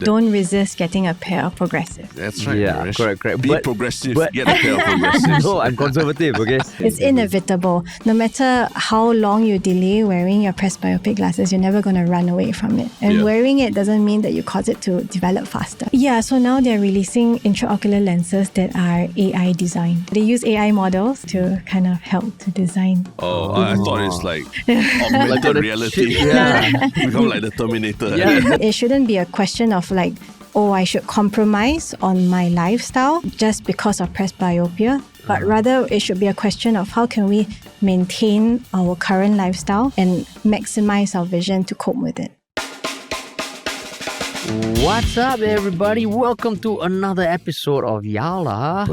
Don't resist getting a pair of progressive. That's right. Yeah, Naresh. correct. Be progressive. Get a pair of progressives. No, I'm conservative, okay? It's inevitable. No matter how long you delay wearing your presbyopic glasses, you're never going to run away from it. And wearing it doesn't mean that you cause it to develop faster. Yeah, so now they're releasing intraocular lenses that are AI designed. They use AI models to kind of help to design. Oh, I thought it's like augmented reality. Become like the Terminator. Yeah. It shouldn't be a question of like, oh, I should compromise on my lifestyle just because of presbyopia. But rather, it should be a question of how can we maintain our current lifestyle and maximize our vision to cope with it. What's up, everybody? Welcome to another episode of Yala,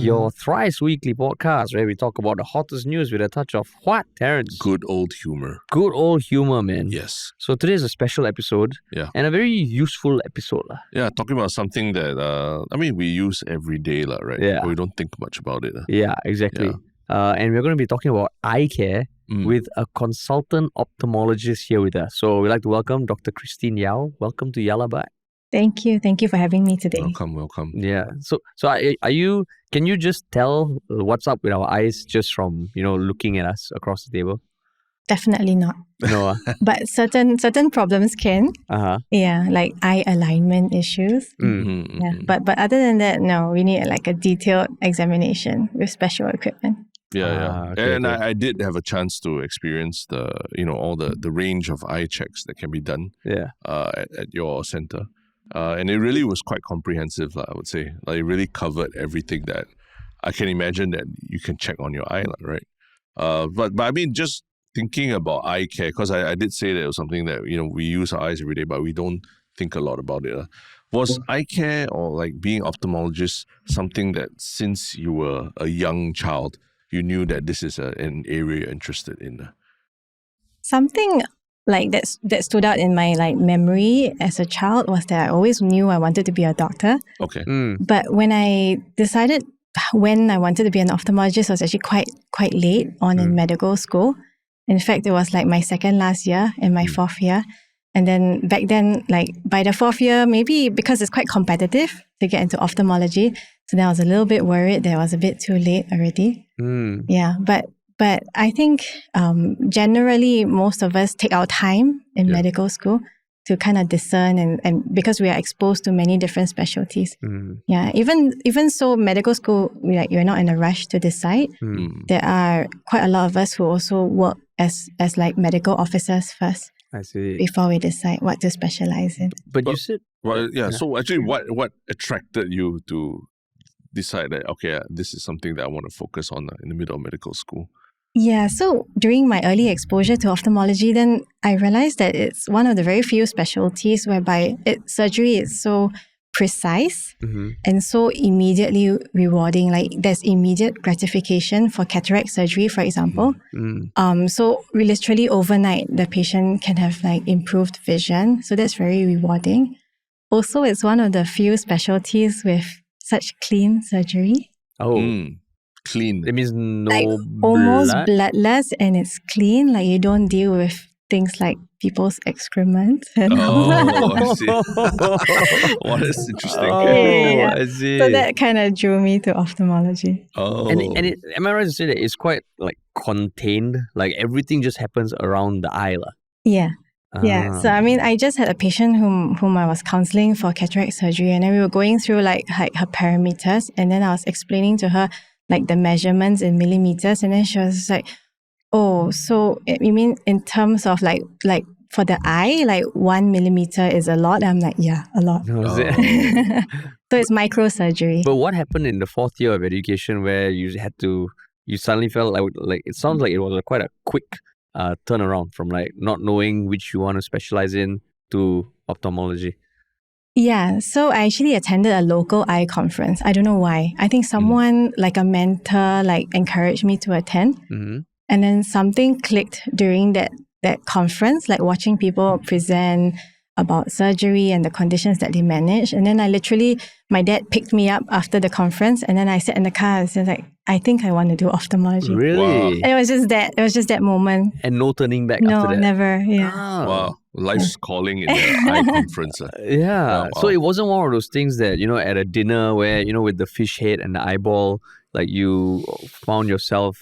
your thrice weekly podcast where we talk about the hottest news with a touch of what, Terrence? Good old humor. Good old humor, man. Yes. So today is a special episode and a very useful episode. Yeah, talking about something that, we use every day, right? Yeah. But we don't think much about it. Yeah, exactly. And we're going to be talking about eye care with a consultant ophthalmologist here with us. So we'd like to welcome Dr. Christine Yau. Welcome to Yala Bye. Thank you. Thank you for having me today. Welcome. Yeah. So can you just tell what's up with our eyes just from, looking at us across the table? Definitely not. No. But certain problems can. Yeah, like eye alignment issues. Yeah. But other than that, no, we need like a detailed examination with special equipment. Okay, I did have a chance to experience all the range of eye checks that can be done at your center. And it really was quite comprehensive, I would say. Like, it really covered everything that I can imagine that you can check on your eye, right? But I mean, just thinking about eye care, because I did say that it was something that, we use our eyes every day, but we don't think a lot about it. Was eye care or like being ophthalmologist something that since you were a young child, you knew that this is an area you're interested in? Something like that stood out in my memory as a child was that I always knew I wanted to be a doctor. Okay. But when I decided when I wanted to be an ophthalmologist, was actually quite late on in medical school. In fact, it was like my second last year and my fourth year. And then back then, by the fourth year, maybe because it's quite competitive to get into ophthalmology, so then I was a little bit worried that I was a bit too late already. Yeah, but I think generally most of us take our time in medical school to kind of discern and because we are exposed to many different specialties. Yeah, even so, medical school, you're not in a rush to decide. There are quite a lot of us who also work as medical officers first. I see. Before we decide what to specialize in. But you said... Well, yeah, so actually what attracted you to decide that, okay, this is something that I want to focus on in the middle of medical school? Yeah, so during my early exposure to ophthalmology, then I realized that it's one of the very few specialties whereby surgery is so precise and so immediately rewarding. Like, there's immediate gratification for cataract surgery, for example. So literally overnight, the patient can have improved vision. So that's very rewarding. Also, it's one of the few specialties with such clean surgery. Clean. It means no almost blood? bloodless, and it's clean. You don't deal with things like people's excrement. I see. Well, that's interesting. I see. So that kind of drew me to ophthalmology. And am I right to say that it's quite contained? Everything just happens around the eye? Yeah. Yeah. So I just had a patient whom I was counseling for cataract surgery, and then we were going through her parameters, and then I was explaining to her the measurements in millimeters, and then she was like, "Oh, so you mean in terms of for the eye, 1 millimeter is a lot?" I'm like, "Yeah, a lot." Oh, is it? So it's microsurgery. But what happened in the fourth year of education where you suddenly felt like it sounds like it was quite a quick turnaround from not knowing which you want to specialize in to ophthalmology? Yeah, so I actually attended a local eye conference. I don't know why. I think someone a mentor encouraged me to attend. And then something clicked during that conference, watching people present about surgery and the conditions that they manage. And then my dad picked me up after the conference, and then I sat in the car and said I think I want to do ophthalmology. Really? Wow. And it was just that moment. And no turning back after that? No, never. Yeah. Oh. Wow. Life's calling in the eye conference. Yeah. Wow. So it wasn't one of those things that, at a dinner where, with the fish head and the eyeball, like you found yourself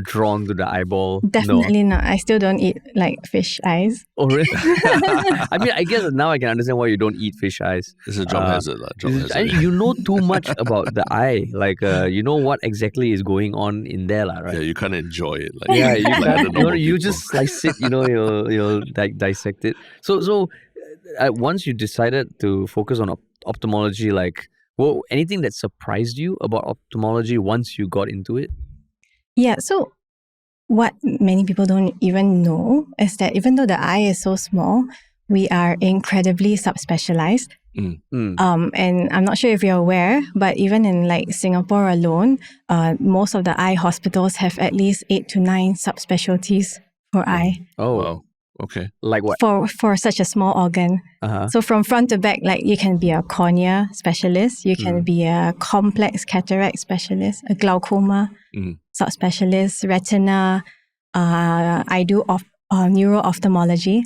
drawn to the eyeball. Definitely not. I still don't eat like fish eyes. Oh, really? I mean, I guess now I can understand why you don't eat fish eyes. It's a job hazard. You know too much about the eye. Like, you know what exactly is going on in there, right? Yeah, you can't enjoy it. Like, yeah, you like can't. You just slice it. You'll dissect it. So once you decided to focus on ophthalmology, like, well, anything that surprised you about ophthalmology once you got into it? Yeah, so what many people don't even know is that even though the eye is so small, we are incredibly subspecialized. And I'm not sure if you're aware, but even in like Singapore alone, most of the eye hospitals have at least 8 to 9 subspecialties for eye. Oh, wow. Okay. Like what? For such a small organ. So from front to back, like you can be a cornea specialist, you can be a complex cataract specialist, a glaucoma subspecialist, retina. I do neuro-ophthalmology.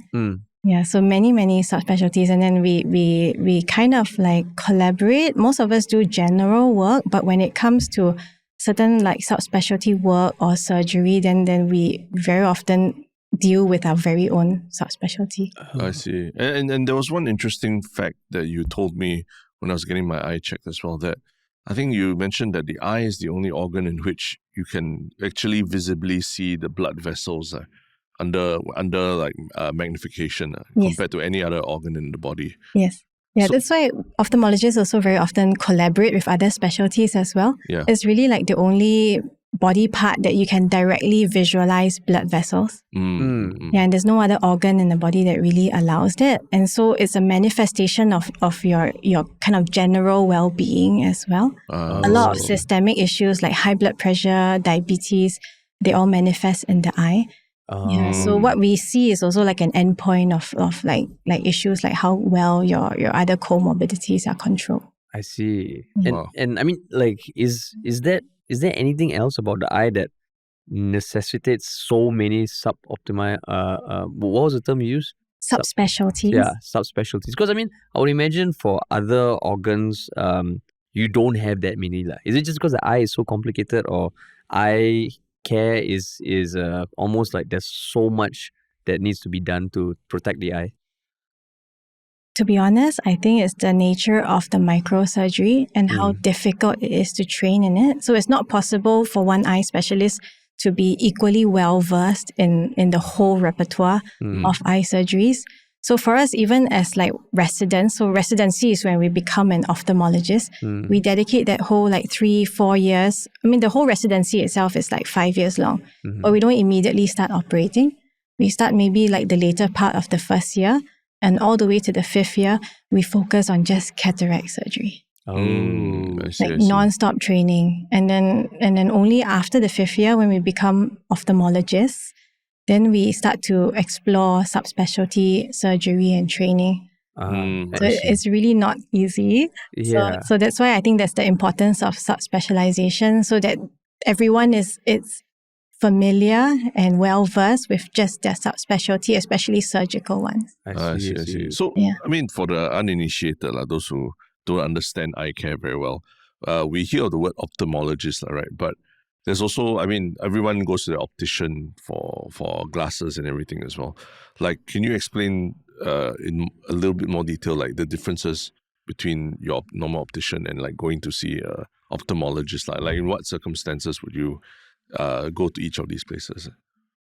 Yeah, so many subspecialties, and then we kind of like collaborate. Most of us do general work, but when it comes to certain like subspecialty work or surgery, then we very often deal with our very own subspecialty. I see. And there was one interesting fact that you told me when I was getting my eye checked as well, that I think you mentioned that the eye is the only organ in which you can actually visibly see the blood vessels under like magnification compared to any other organ in the body. Yes. Yeah, so that's why ophthalmologists also very often collaborate with other specialties as well. Yeah. It's really like the only body part that you can directly visualize blood vessels. Yeah, and there's no other organ in the body that really allows that. And so it's a manifestation of your kind of general well-being as well. A lot of systemic issues like high blood pressure, diabetes, they all manifest in the eye. Yeah, so what we see is also like an endpoint of like issues like how well your other comorbidities are controlled. I see. And I mean, like, is there anything else about the eye that necessitates so many suboptimi? What was the term you used? Subspecialties. Yeah, subspecialties. Because I mean, I would imagine for other organs, you don't have that many. Is it just because the eye is so complicated, or eye care is almost like there's so much that needs to be done to protect the eye? To be honest, I think it's the nature of the microsurgery and how difficult it is to train in it. So it's not possible for one eye specialist to be equally well-versed in the whole repertoire of eye surgeries. So for us, even as like residents, so residency is when we become an ophthalmologist, we dedicate that whole like 3-4 years. I mean, the whole residency itself is like 5 years long, but we don't immediately start operating. We start maybe like the later part of the first year, and all the way to the 5th year, we focus on just cataract surgery. I see. Non-stop training. And then only after the 5th year, when we become ophthalmologists, then we start to explore subspecialty surgery and training. So it's really not easy. Yeah. So that's why I think that's the importance of subspecialization, so that everyone is familiar and well-versed with just their subspecialty, especially surgical ones. I see. So, yeah. I mean, for the uninitiated, those who don't understand eye care very well, we hear the word ophthalmologist, right? But there's also, I mean, everyone goes to the optician for glasses and everything as well. Like, can you explain in a little bit more detail, like the differences between your normal optician and like going to see an ophthalmologist? Like in what circumstances would you go to each of these places?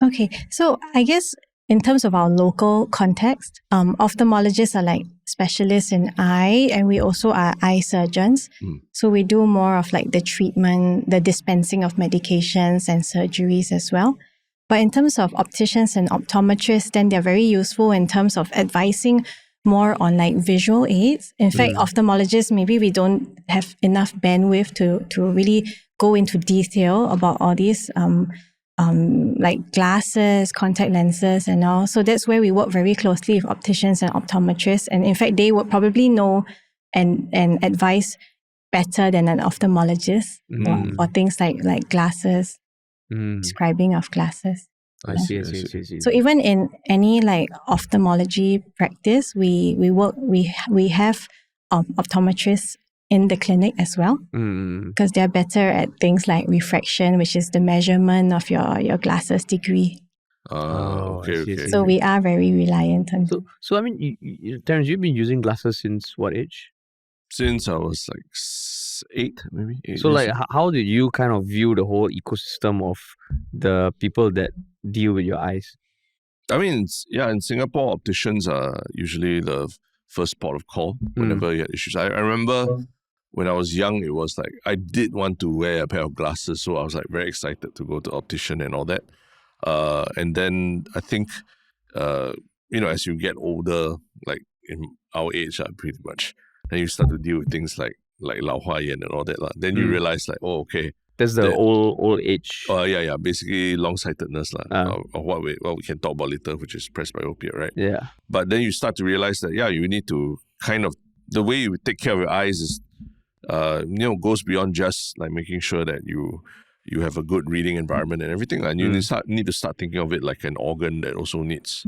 Okay, so I guess in terms of our local context, ophthalmologists are like specialists in eye, and we also are eye surgeons. So we do more of like the treatment, the dispensing of medications and surgeries as well. But in terms of opticians and optometrists, then they're very useful in terms of advising more on like visual aids. In fact, ophthalmologists, maybe we don't have enough bandwidth to really go into detail about all these like glasses, contact lenses and all. So that's where we work very closely with opticians and optometrists. And in fact, they would probably know and advise better than an ophthalmologist for things like glasses, prescribing of glasses. I see. So even in any like ophthalmology practice, we have optometrists in the clinic as well, because they're better at things like refraction, which is the measurement of your glasses degree. Okay. So we are very reliant on. So I mean, Terence, you've been using glasses since what age? Since I was like 8, maybe. 8 so years like, how did you kind of view the whole ecosystem of the people that deal with your eyes? I mean, in Singapore, opticians are usually the first port of call whenever you had issues. I remember when I was young, it was like I did want to wear a pair of glasses, so I was like very excited to go to optician and all that. And then I think, as you get older, like in our age, pretty much, then you start to deal with things like 𝘍𝘠𝘢𝘍𝘠 and all that. Then you realize like, oh, okay. That's the old age. Yeah. Basically, long-sightedness, or what we can talk about later, which is presbyopia, right? Yeah. But then you start to realize that, you need to kind of, the way you take care of your eyes is, goes beyond just like making sure that you have a good reading environment and everything. And you need to start thinking of it like an organ that also needs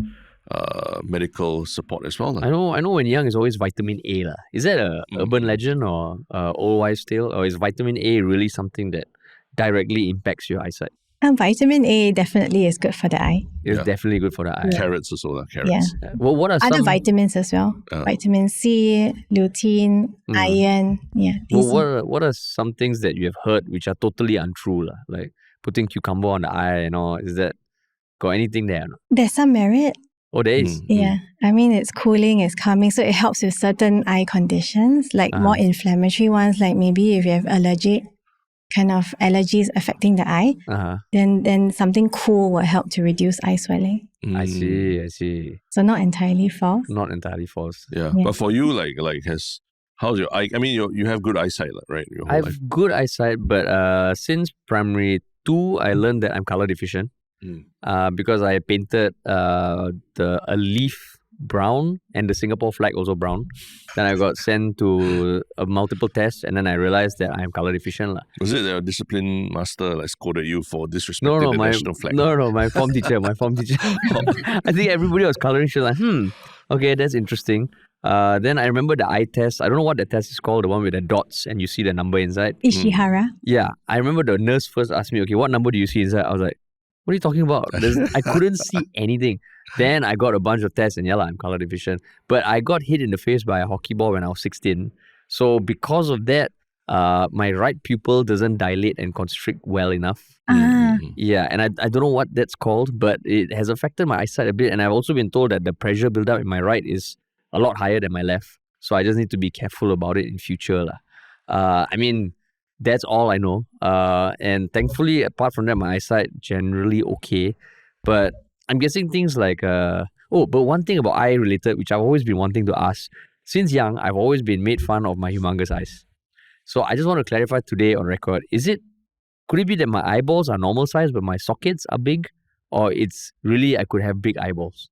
medical support as well. I know when young is always vitamin A. Is that a urban legend or old wives' tale? Or is vitamin A really something that directly impacts your eyesight? Vitamin A definitely is good for the eye. It's definitely good for the eye. Carrots also, carrots. Yeah. Well, what are other vitamins as well? Vitamin C, lutein, iron. Yeah. Well, what are some things that you have heard which are totally untrue? Like putting cucumber on the eye and all. Is that got anything there? There's some merit. Oh, there is? Yeah. I mean, it's cooling, it's calming. So it helps with certain eye conditions, like more inflammatory ones, like maybe if you have allergies affecting the eye, then something cool will help to reduce eye swelling. I see. So not entirely false. Not entirely false. Yeah. But for you, how's your eye? I mean, you have good eyesight, right? I have good eyesight, but since primary 2, I learned that I'm color deficient. Because I painted a leaf brown and the Singapore flag also brown. Then I got sent to multiple tests, and then I realized that I am color deficient. Was it the discipline master scolded you for disrespecting the national flag? No, my form teacher. I think everybody was coloring shit okay, that's interesting. Then I remember the eye test. I don't know what the test is called, the one with the dots and you see the number inside. Ishihara. Yeah, I remember the nurse first asked me, okay, what number do you see inside? I was like, what are you talking about? I couldn't see anything. Then I got a bunch of tests and I'm color deficient. But I got hit in the face by a hockey ball when I was 16. So because of that, my right pupil doesn't dilate and constrict well enough. Yeah, and I don't know what that's called, but it has affected my eyesight a bit. And I've also been told that the pressure buildup in my right is a lot higher than my left. So I just need to be careful about it in future. I mean, that's all I know. And thankfully, apart from that, my eyesight generally okay. But I'm guessing things like, but one thing about eye related, which I've always been wanting to ask, since young, I've always been made fun of my humongous eyes. So I just want to clarify today on record, could it be that my eyeballs are normal size, but my sockets are big? Or it's really I could have big eyeballs?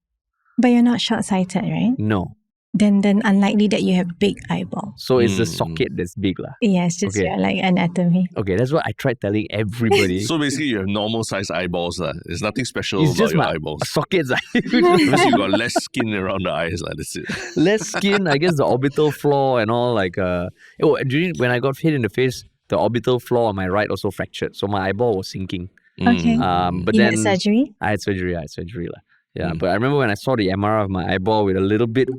But you're not short-sighted, right? No. Then unlikely that you have big eyeballs. So it's the socket that's big Yeah, it's just your anatomy. Okay, that's what I tried telling everybody. So basically you have normal size eyeballs. There's nothing special about your eyeballs. Sockets. Because you got less skin around the eyes. That's it. Less skin, I guess the orbital flaw and all when I got hit in the face, the orbital flaw on my right also fractured. So my eyeball was sinking. Okay. But you then had surgery? I had surgery. Yeah, but I remember when I saw the MRI of my eyeball with a little bit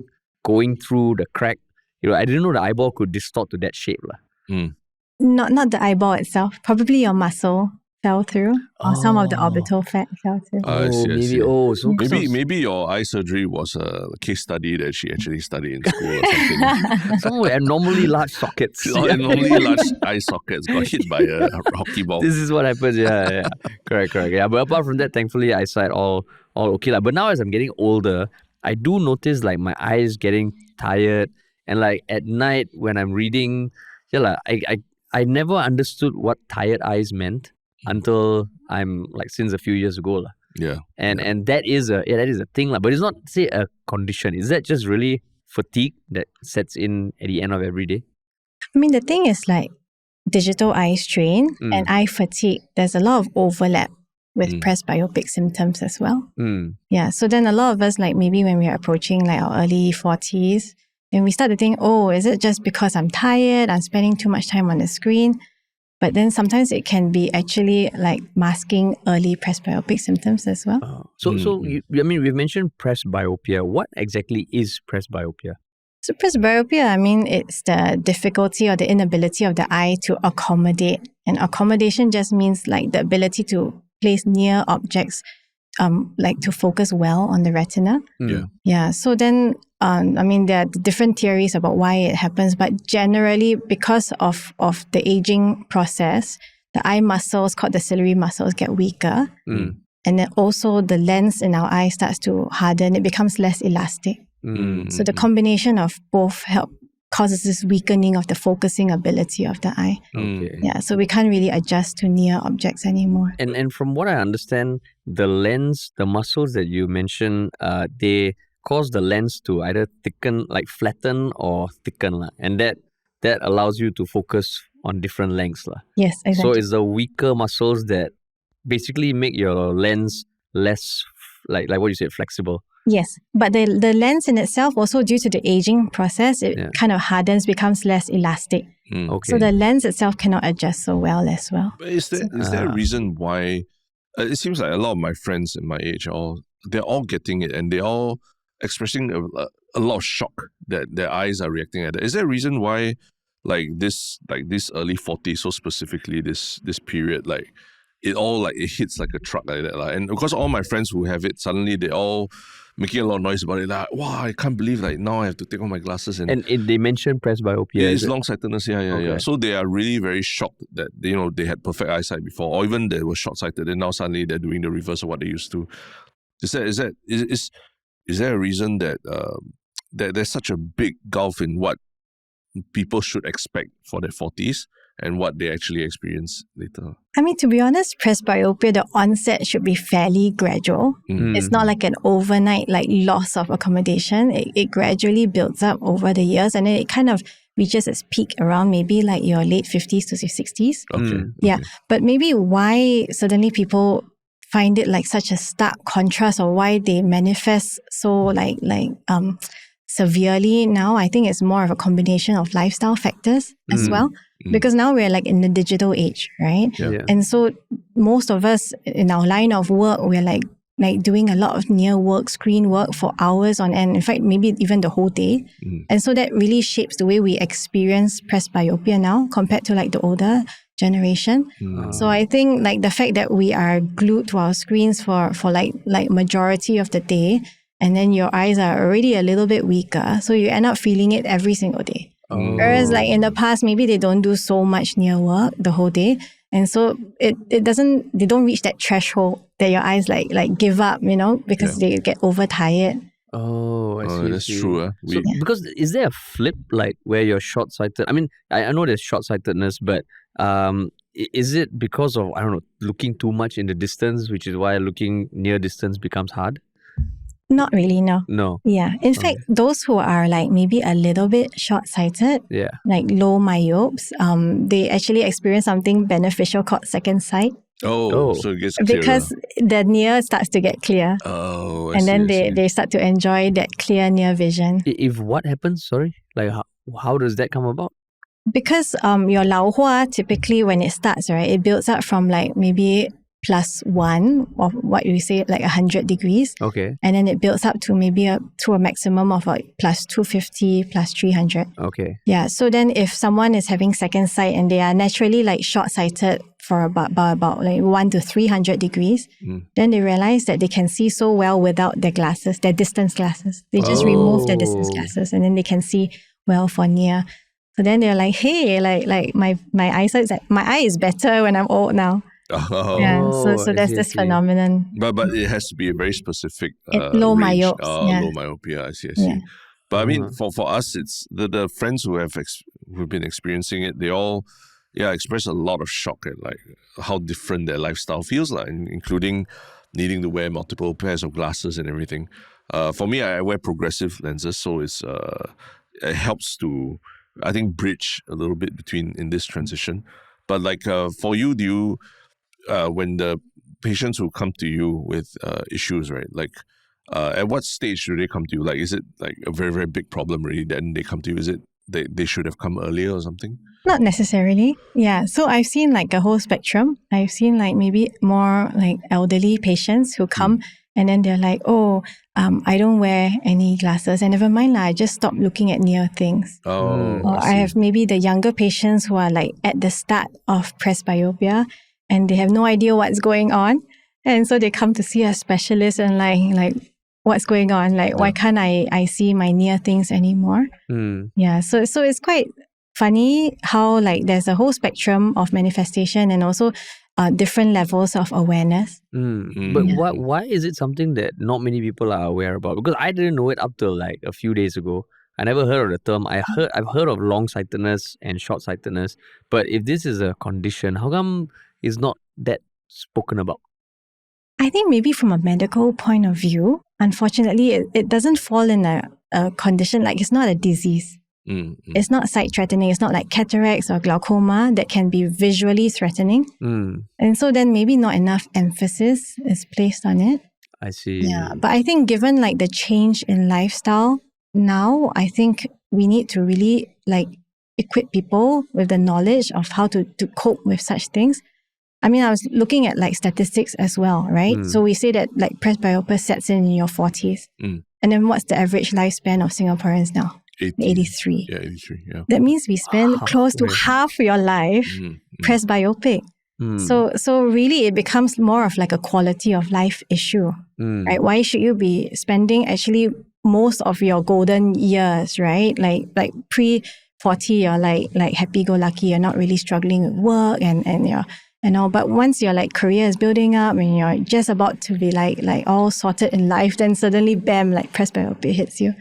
going through the crack, I didn't know the eyeball could distort to that shape. Not the eyeball itself. Probably your muscle fell through, or some of the orbital fat fell through. Maybe your eye surgery was a case study that she actually studied in school or something. Some abnormally large sockets. Abnormally large eye sockets got hit by a hockey ball. This is what happens. Yeah. Correct. Yeah, but apart from that, thankfully, eyesight all okay. But now as I'm getting older, I do notice my eyes getting tired, and at night when I'm reading, I never understood what tired eyes meant until I'm since a few years ago. Yeah. And that is a thing. But it's not, say, a condition. Is that just really fatigue that sets in at the end of every day? I mean, the thing is digital eye strain and eye fatigue, there's a lot of overlap with presbyopic symptoms as well. Yeah, so then a lot of us, like maybe when we're approaching like our early 40s, then we start to think, oh, is it just because I'm tired, I'm spending too much time on the screen? But then sometimes it can be actually like masking early presbyopic symptoms as well. We've mentioned presbyopia. What exactly is presbyopia? So presbyopia, it's the difficulty or the inability of the eye to accommodate. And accommodation just means like the ability to place near objects, like to focus well on the retina. Yeah. So then, there are different theories about why it happens, but generally because of the aging process, the eye muscles called the ciliary muscles get weaker. And then also the lens in our eye starts to harden. It becomes less elastic. So the combination of both causes this weakening of the focusing ability of the eye. Yeah, so we can't really adjust to near objects anymore. And from what I understand, the lens, the muscles that you mentioned, they cause the lens to either thicken, like flatten or thicken. And that allows you to focus on different lengths. Yes, exactly. So it's the weaker muscles that basically make your lens less, like what you said, flexible. Yes, but the lens in itself, also due to the aging process, it kind of hardens, becomes less elastic. So the lens itself cannot adjust so well as well. But is there a reason why? It seems like a lot of my friends in my age, they're all getting it, and they're all expressing a lot of shock that their eyes are reacting at it. Is there a reason why, this early 40s, so specifically this period, it hits like a truck like that, and because all my friends who have it, suddenly they all making a lot of noise about it. Like, wow, I can't believe now I have to take off my glasses. And they mentioned presbyopia. Yeah, it's long-sightedness. Yeah. So they are really very shocked that they had perfect eyesight before, or even they were short-sighted, and now suddenly they're doing the reverse of what they used to. Is there a reason that there's such a big gulf in what people should expect for their 40s and what they actually experience later? To be honest, presbyopia, the onset should be fairly gradual. It's not like an overnight loss of accommodation. It gradually builds up over the years, and then it kind of reaches its peak around maybe your late 50s to 60s. Yeah, but maybe why suddenly people find it such a stark contrast, or why they manifest so severely now, I think it's more of a combination of lifestyle factors as well. Because now we're in the digital age, right? Yeah. And so most of us in our line of work, we're doing a lot of near work, screen work for hours on end. In fact, maybe even the whole day. And so that really shapes the way we experience presbyopia now compared to the older generation. So I think the fact that we are glued to our screens for majority of the day, and then your eyes are already a little bit weaker, so you end up feeling it every single day. Whereas in the past, maybe they don't do so much near work the whole day, and so they don't reach that threshold that your eyes give up, because they get overtired. I see. That's true. Because is there a flip where you're short-sighted? I know there's short-sightedness, but is it because of, looking too much in the distance, which is why looking near distance becomes hard? Not really, no. No. Yeah. In fact, those who are maybe a little bit short-sighted, low myopes, they actually experience something beneficial called second sight. So it gets clearer. Because the near starts to get clear. They start to enjoy that clear near vision. If what happens, sorry? How does that come about? Because your 老花 typically when it starts, right, it builds up from maybe +1 of what you say 100 degrees. Okay. And then it builds up to maybe to a maximum of +250, +300. Okay. Yeah. So then if someone is having second sight and they are naturally short-sighted for about 1 to 300 degrees, then they realize that they can see so well without their glasses, their distance glasses. They just remove their distance glasses, and then they can see well for near. So then they're like, hey, my eyesight's my eye is better when I'm old now. So there's this phenomenon. But it has to be a very specific low myopes. Low myopia. I see. Yeah. But for us, it's the friends who've been experiencing it. They all express a lot of shock at how different their lifestyle feels like, including needing to wear multiple pairs of glasses and everything. For me, I wear progressive lenses, so it helps to, I think, bridge a little bit in this transition. But for you, do you when the patients who come to you with issues, right? Like, at what stage do they come to you? Like, is it like a very, very big problem really? Then they come to you. Is it they should have come earlier or something? Not necessarily. Yeah. So I've seen like a whole spectrum. I've seen like maybe more like elderly patients who come and then they're like, oh, I don't wear any glasses. And never mind, I just stop looking at near things. Oh, Or I have maybe the younger patients who are like at the start of presbyopia and they have no idea what's going on. And so they come to see a specialist and like what's going on? Like, why can't I see my near things anymore? Yeah. So it's quite funny how like there's a whole spectrum of manifestation and also different levels of awareness. But why is it something that not many people are aware about? Because I didn't know it up till like a few days ago. I never heard of the term. I've heard of long-sightedness and short-sightedness. But if this is a condition, how come it's not that spoken about? I think maybe from a medical point of view, unfortunately, it doesn't fall in a condition, like it's not a disease. It's not sight-threatening. It's not like cataracts or glaucoma that can be visually threatening. And so then maybe not enough emphasis is placed on it. I see. Yeah, but I think given like the change in lifestyle now, I think we need to really like equip people with the knowledge of how to cope with such things. I mean, I was looking at like statistics as well, right? So we say that like presbyopia sets in your 40s. And then what's the average lifespan of Singaporeans now? 83. Yeah, 83. Yeah. That means we spend close to half your life presbyopic. So really it becomes more of like a quality of life issue, right? Why should you be spending actually most of your golden years, right? Like pre-40, you're like happy-go-lucky, you're not really struggling with work and you're all. But once your like career is building up and you're just about to be like all sorted in life, then suddenly bam, like presbyopia hits you.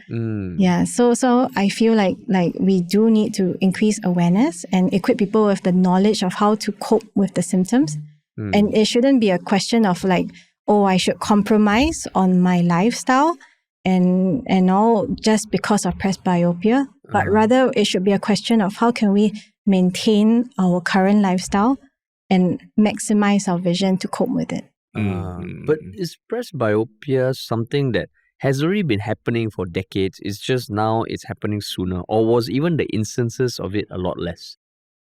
Yeah. So I feel like we do need to increase awareness and equip people with the knowledge of how to cope with the symptoms. And it shouldn't be a question of like, oh, I should compromise on my lifestyle and all just because of presbyopia. But rather it should be a question of how can we maintain our current lifestyle and maximize our vision to cope with it. But is presbyopia something that has already been happening for decades? It's just now it's happening sooner? Or was even the instances of it a lot less,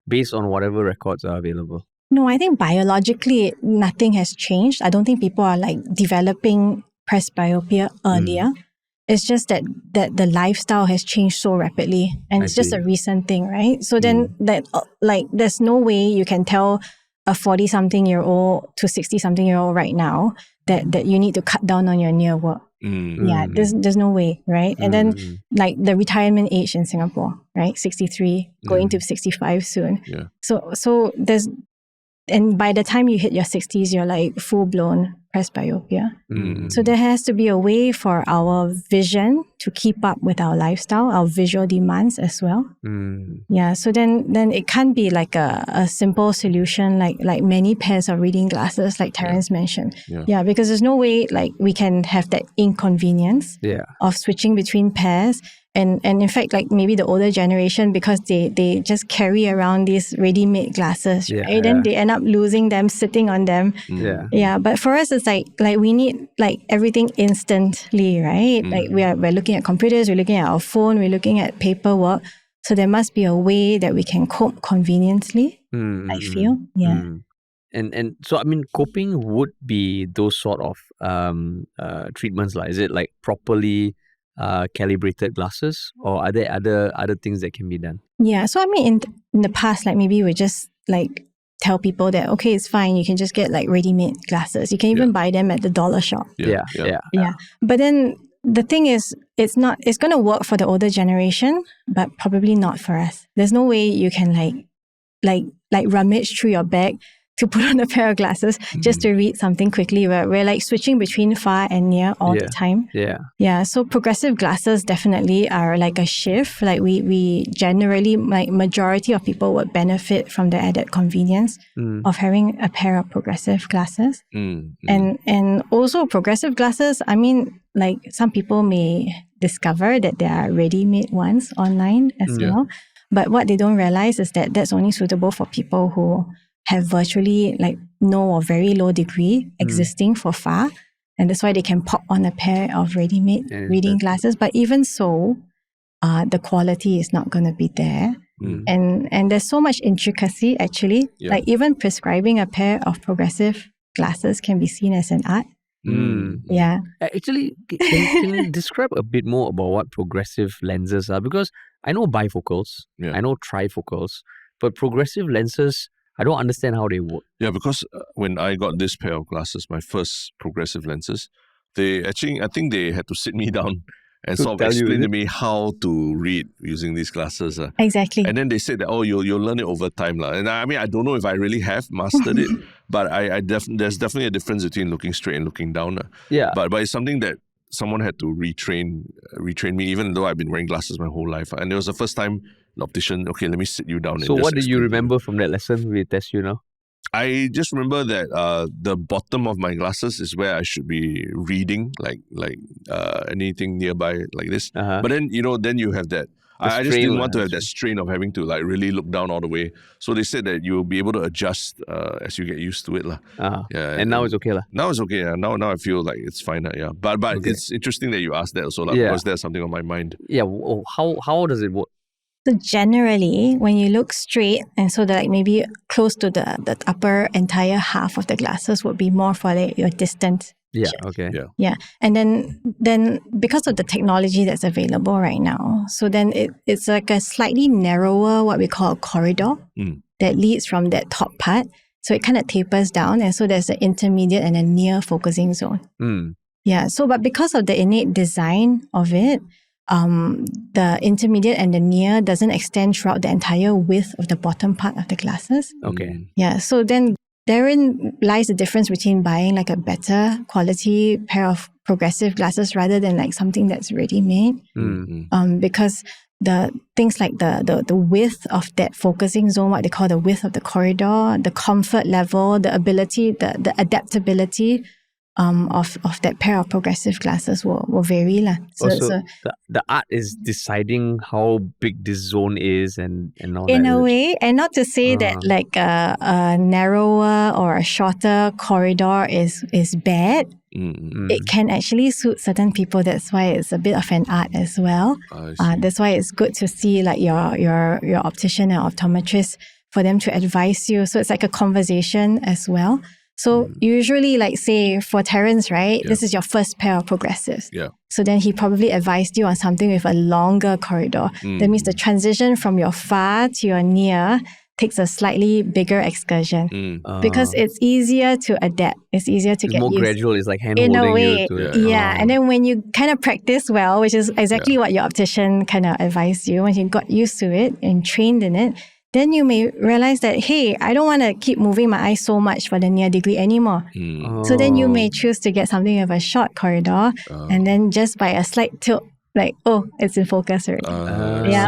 based on whatever records are available? No, I think biologically nothing has changed. I don't think people are like developing presbyopia earlier. It's just that the lifestyle has changed so rapidly and it's just a recent thing, right? So then that like there's no way you can tell a 40-something-year-old to 60-something-year-old right now that you need to cut down on your near work. Yeah, there's no way, right? And then like the retirement age in Singapore, right? 63, going to 65 soon. Yeah. So there's, and by the time you hit your 60s, you're like full-blown presbyopia. So there has to be a way for our vision to keep up with our lifestyle, our visual demands as well. Yeah, so then it can't be like a simple solution like many pairs of reading glasses like Terence mentioned. Yeah, because there's no way like we can have that inconvenience of switching between pairs. And in fact, like maybe the older generation, because they just carry around these ready-made glasses, right? Then they end up losing them, sitting on them. Yeah. But for us, it's like we need like everything instantly, right? Like we're looking at computers, we're looking at our phone, we're looking at paperwork. So there must be a way that we can cope conveniently, I feel. Yeah. And so, I mean, coping would be those sort of treatments. Like, is it like properly calibrated glasses, or are there other things that can be done? Yeah, so I mean in the past, like maybe we just like tell people that okay, it's fine, you can just get like ready-made glasses, you can even buy them at the dollar shop. Yeah. But then the thing is, it's going to work for the older generation, but probably not for us. There's no way you can like rummage through your bag to put on a pair of glasses just to read something quickly. We're like switching between far and near all the time. Yeah. So progressive glasses definitely are like a shift. Like we generally, like majority of people would benefit from the added convenience of having a pair of progressive glasses. And also progressive glasses, I mean, like some people may discover that there are ready-made ones online as well. But what they don't realize is that that's only suitable for people who have virtually like no or very low degree existing for far. And that's why they can pop on a pair of ready-made reading glasses. But even so, the quality is not going to be there. And there's so much intricacy actually. Like even prescribing a pair of progressive glasses can be seen as an art. Yeah. Actually, can you describe a bit more about what progressive lenses are? Because I know bifocals, I know trifocals, but progressive lenses, I don't understand how they work. Yeah, because when I got this pair of glasses, my first progressive lenses, I think they had to sit me down and sort of explain to me how to read using these glasses. Exactly. And then they said that, you'll learn it over time. And I mean, I don't know if I really have mastered it, but there's definitely a difference between looking straight and looking down. Yeah. But it's something that someone had to retrain me, even though I've been wearing glasses my whole life. And it was the first time the optician, okay, let me sit you down. So what do you remember from that lesson we test you now? I just remember that the bottom of my glasses is where I should be reading, like anything nearby like this. But then, then you have that. I just didn't want to have that strain of having to like really look down all the way. So they said that you'll be able to adjust as you get used to it. Yeah, and now it's okay. Now it's okay. Now I feel like it's fine. Yeah. But it's interesting that you asked that also, because there's something on my mind. Yeah. How does it work? So generally, when you look straight, and so that like maybe close to the upper entire half of the glasses would be more for like your distant. Yeah, okay. Yeah. And then because of the technology that's available right now, so then it's like a slightly narrower, what we call a corridor that leads from that top part. So it kind of tapers down, and so there's an intermediate and a near focusing zone. Yeah. So, but because of the innate design of it, the intermediate and the near doesn't extend throughout the entire width of the bottom part of the glasses. Okay. Yeah. So then therein lies the difference between buying like a better quality pair of progressive glasses rather than like something that's ready-made. Because the things like the width of that focusing zone, what they call the width of the corridor, the comfort level, the ability, the adaptability of that pair of progressive glasses will vary. So the art is deciding how big this zone is and all that. In a way, and not to say that like a narrower or a shorter corridor is bad. It can actually suit certain people. That's why it's a bit of an art as well. That's why it's good to see like your optician and optometrist for them to advise you. So it's like a conversation as well. So usually, like say for Terence, right, this is your first pair of progressives. Yeah. So then he probably advised you on something with a longer corridor. That means the transition from your far to your near takes a slightly bigger excursion because it's easier to adapt. It's easier to get more used. Gradual. It's like hand-holding in a way, you to it. Yeah. And then when you kind of practice well, which is exactly what your optician kind of advised you, when you got used to it and trained in it, then you may realize that, hey, I don't want to keep moving my eyes so much for the near degree anymore. So then you may choose to get something with a short corridor and then just by a slight tilt, like, oh, it's in focus already.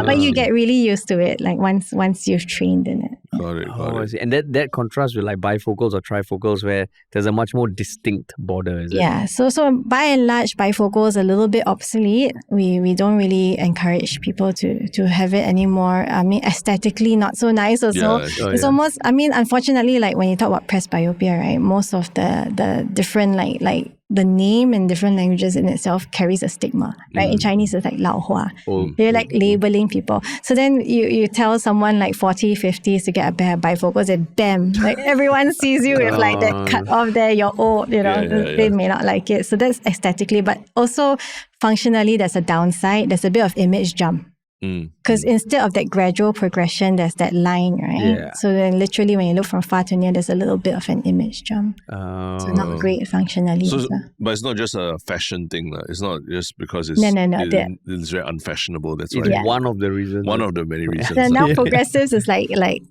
But you get really used to it, like once you've trained in it. Got it. I see. And that contrasts with like bifocals or trifocals where there's a much more distinct border, is it? Yeah. So by and large, bifocal is a little bit obsolete. We don't really encourage people to have it anymore. I mean, aesthetically not so nice also. It's almost, I mean, unfortunately, like when you talk about presbyopia, right, most of the different like the name in different languages in itself carries a stigma, right? In Chinese, it's like 老花. They're like labeling people. So then you tell someone like 40, 50s to get a pair of bifocals and bam, like everyone sees you with like that cut off there, you're old, they may not like it. So that's aesthetically, but also functionally, there's a downside. There's a bit of image jump. Because instead of that gradual progression, there's that line, right? Yeah. So then literally when you look from far to near, there's a little bit of an image jump. So not great functionally. But it's not just a fashion thing. It's not just because it's, it's very unfashionable. That's why. One of the reasons. One of the many reasons. So now progressives is like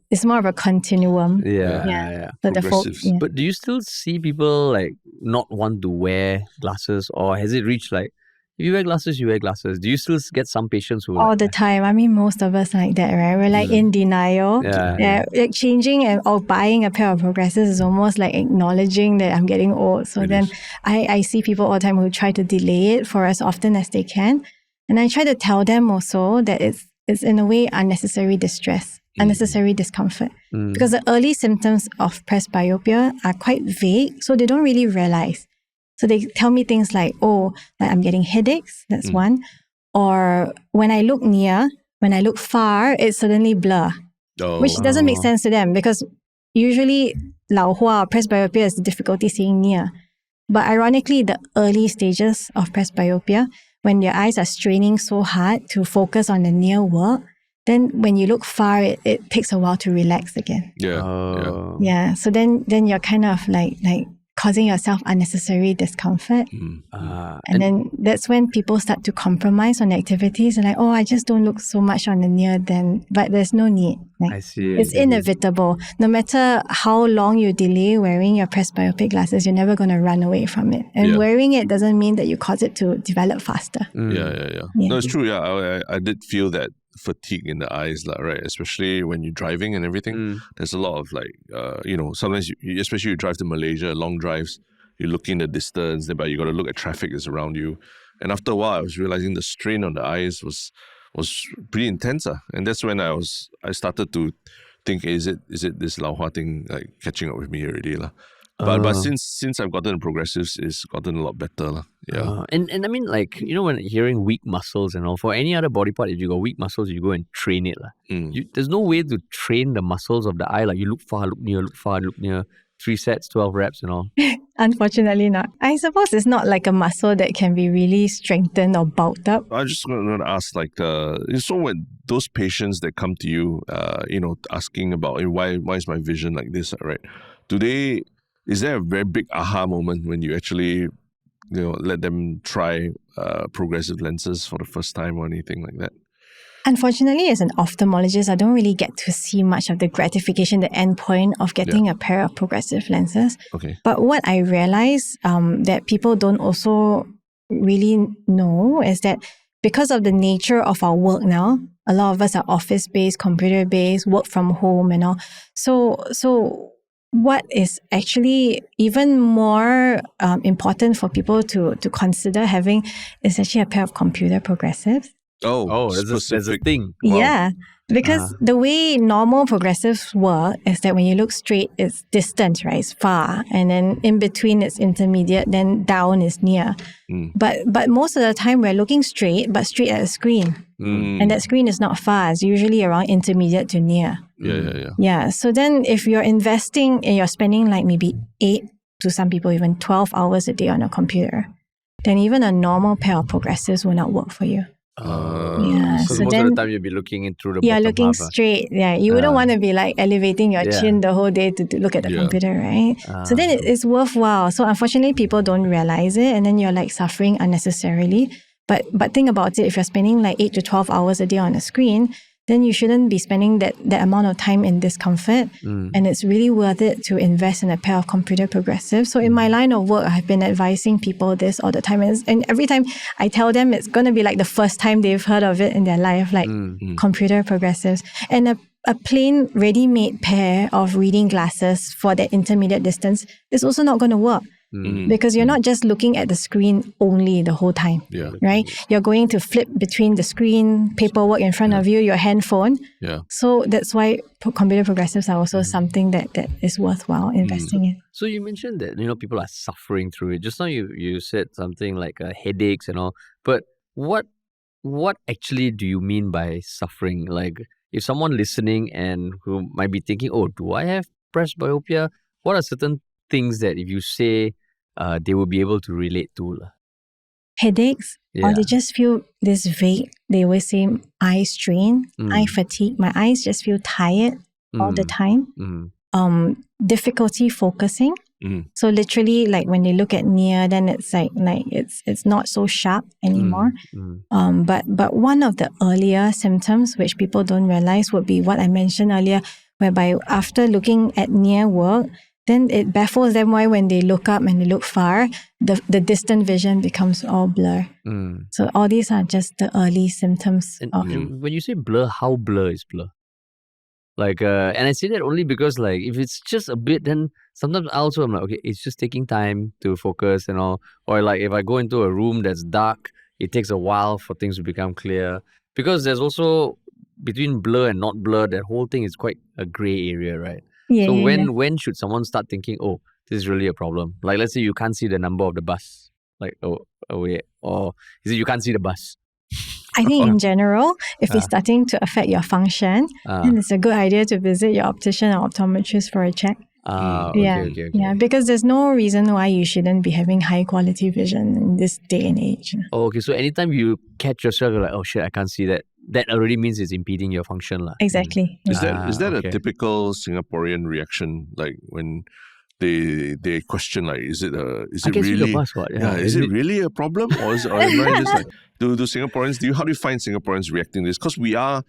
it's more of a continuum. Yeah. So the But do you still see people like not want to wear glasses, or has it reached like, if you wear glasses, you wear glasses? Do you still get some patients who all the time? I mean, most of us like that, right? We're like in denial. Like changing or buying a pair of progressives is almost like acknowledging that I'm getting old. So then I see people all the time who try to delay it for as often as they can. And I try to tell them also that it's in a way unnecessary distress. unnecessary discomfort. Because the early symptoms of presbyopia are quite vague, so they don't really realize. So they tell me things like, like I'm getting headaches, that's one. Or when I look near, when I look far, it's suddenly blur. Which doesn't make sense to them because usually 老花 or presbyopia is the difficulty seeing near. But ironically, the early stages of presbyopia, when your eyes are straining so hard to focus on the near work, then when you look far, it takes a while to relax again. Yeah. So then you're kind of like causing yourself unnecessary discomfort. And then that's when people start to compromise on activities and I just don't look so much on the near then, but there's no need. I see. It's inevitable. No matter how long you delay wearing your presbyopic glasses, you're never going to run away from it. And wearing it doesn't mean that you cause it to develop faster. Yeah. No, it's true. Yeah, I did feel that fatigue in the eyes, right? Especially when you're driving and everything. There's a lot of sometimes especially you drive to Malaysia, long drives, you look in the distance, but you got to look at traffic that's around you. And after a while, I was realizing the strain on the eyes was pretty intense. And that's when I started to think, is it this 老花 thing like catching up with me already? But since I've gotten progressives, it's gotten a lot better. Yeah. And I mean, like, when hearing weak muscles and all, for any other body part, if you got weak muscles, you go and train it. There's no way to train the muscles of the eye. Like you look far, look near, look far, look near. 3 sets, 12 reps and all. Unfortunately not. I suppose it's not like a muscle that can be really strengthened or bulked up. I just want to ask, so when those patients that come to you, asking about why is my vision like this, right? Is there a very big aha moment when you actually, let them try progressive lenses for the first time or anything like that? Unfortunately, as an ophthalmologist, I don't really get to see much of the gratification, the end point of getting a pair of progressive lenses. Okay. But what I realize that people don't also really know is that because of the nature of our work now, a lot of us are office-based, computer-based, work from home and all. So what is actually even more important for people to consider having is actually a pair of computer progressives. There's a thing. Wow. Yeah, because the way normal progressives work is that when you look straight, it's distant, right? It's far. And then in between, it's intermediate. Then down is near. But most of the time, we're looking straight, but straight at a screen. And that screen is not far. It's usually around intermediate to near. Yeah. So then if you're investing and you're spending like maybe 8 to some people, even 12 hours a day on a computer, then even a normal pair of progressives will not work for you. So most of the time you'll be looking in through the bottom looking half, straight. Yeah, you wouldn't want to be like elevating your chin the whole day to look at the computer, right? So then it's worthwhile. So unfortunately, people don't realize it, and then you're like suffering unnecessarily. But think about it: if you're spending like 8 to 12 hours a day on a screen, then you shouldn't be spending that amount of time in discomfort. And it's really worth it to invest in a pair of computer progressives. So in my line of work, I've been advising people this all the time. And every time I tell them, it's going to be like the first time they've heard of it in their life, like computer progressives. And a plain ready-made pair of reading glasses for that intermediate distance is also not going to work. Because you're not just looking at the screen only the whole time, right? You're going to flip between the screen, paperwork in front of you, your handphone. So that's why computer progressives are also something that is worthwhile investing in. So you mentioned that, people are suffering through it. Just now you said something like headaches and all. But what actually do you mean by suffering? Like if someone listening and who might be thinking, do I have presbyopia? What are certain things that if you say they will be able to relate to? Headaches, or they just feel this vague, they always say eye strain, eye fatigue. My eyes just feel tired all the time. Difficulty focusing. So literally, like when they look at near, then it's like it's not so sharp anymore. But one of the earlier symptoms which people don't realize would be what I mentioned earlier, whereby after looking at near work, then it baffles them why when they look up and they look far, the distant vision becomes all blur. So all these are just the early symptoms. And when you say blur, how blur is blur? Like, and I say that only because like if it's just a bit, then sometimes also I'm like, okay, it's just taking time to focus and all. Or like if I go into a room that's dark, it takes a while for things to become clear. Because there's also between blur and not blur, that whole thing is quite a gray area, right? Yeah, So yeah, when should someone start thinking, oh, this is really a problem? Like, let's say you can't see the number of the bus. Like, or is it you can't see the bus? I think in general, if it's starting to affect your function, then it's a good idea to visit your optician or optometrist for a check. Okay. Yeah, because there's no reason why you shouldn't be having high quality vision in this day and age. Oh, okay. So anytime you catch yourself, you're like, oh shit, I can't see that. That already means it's impeding your function. Exactly. Is that a typical Singaporean reaction? Like when they question, like, is it really bus, what? Is it really a problem, or am I just like, do Singaporeans, how do you find Singaporeans reacting to this? Because we are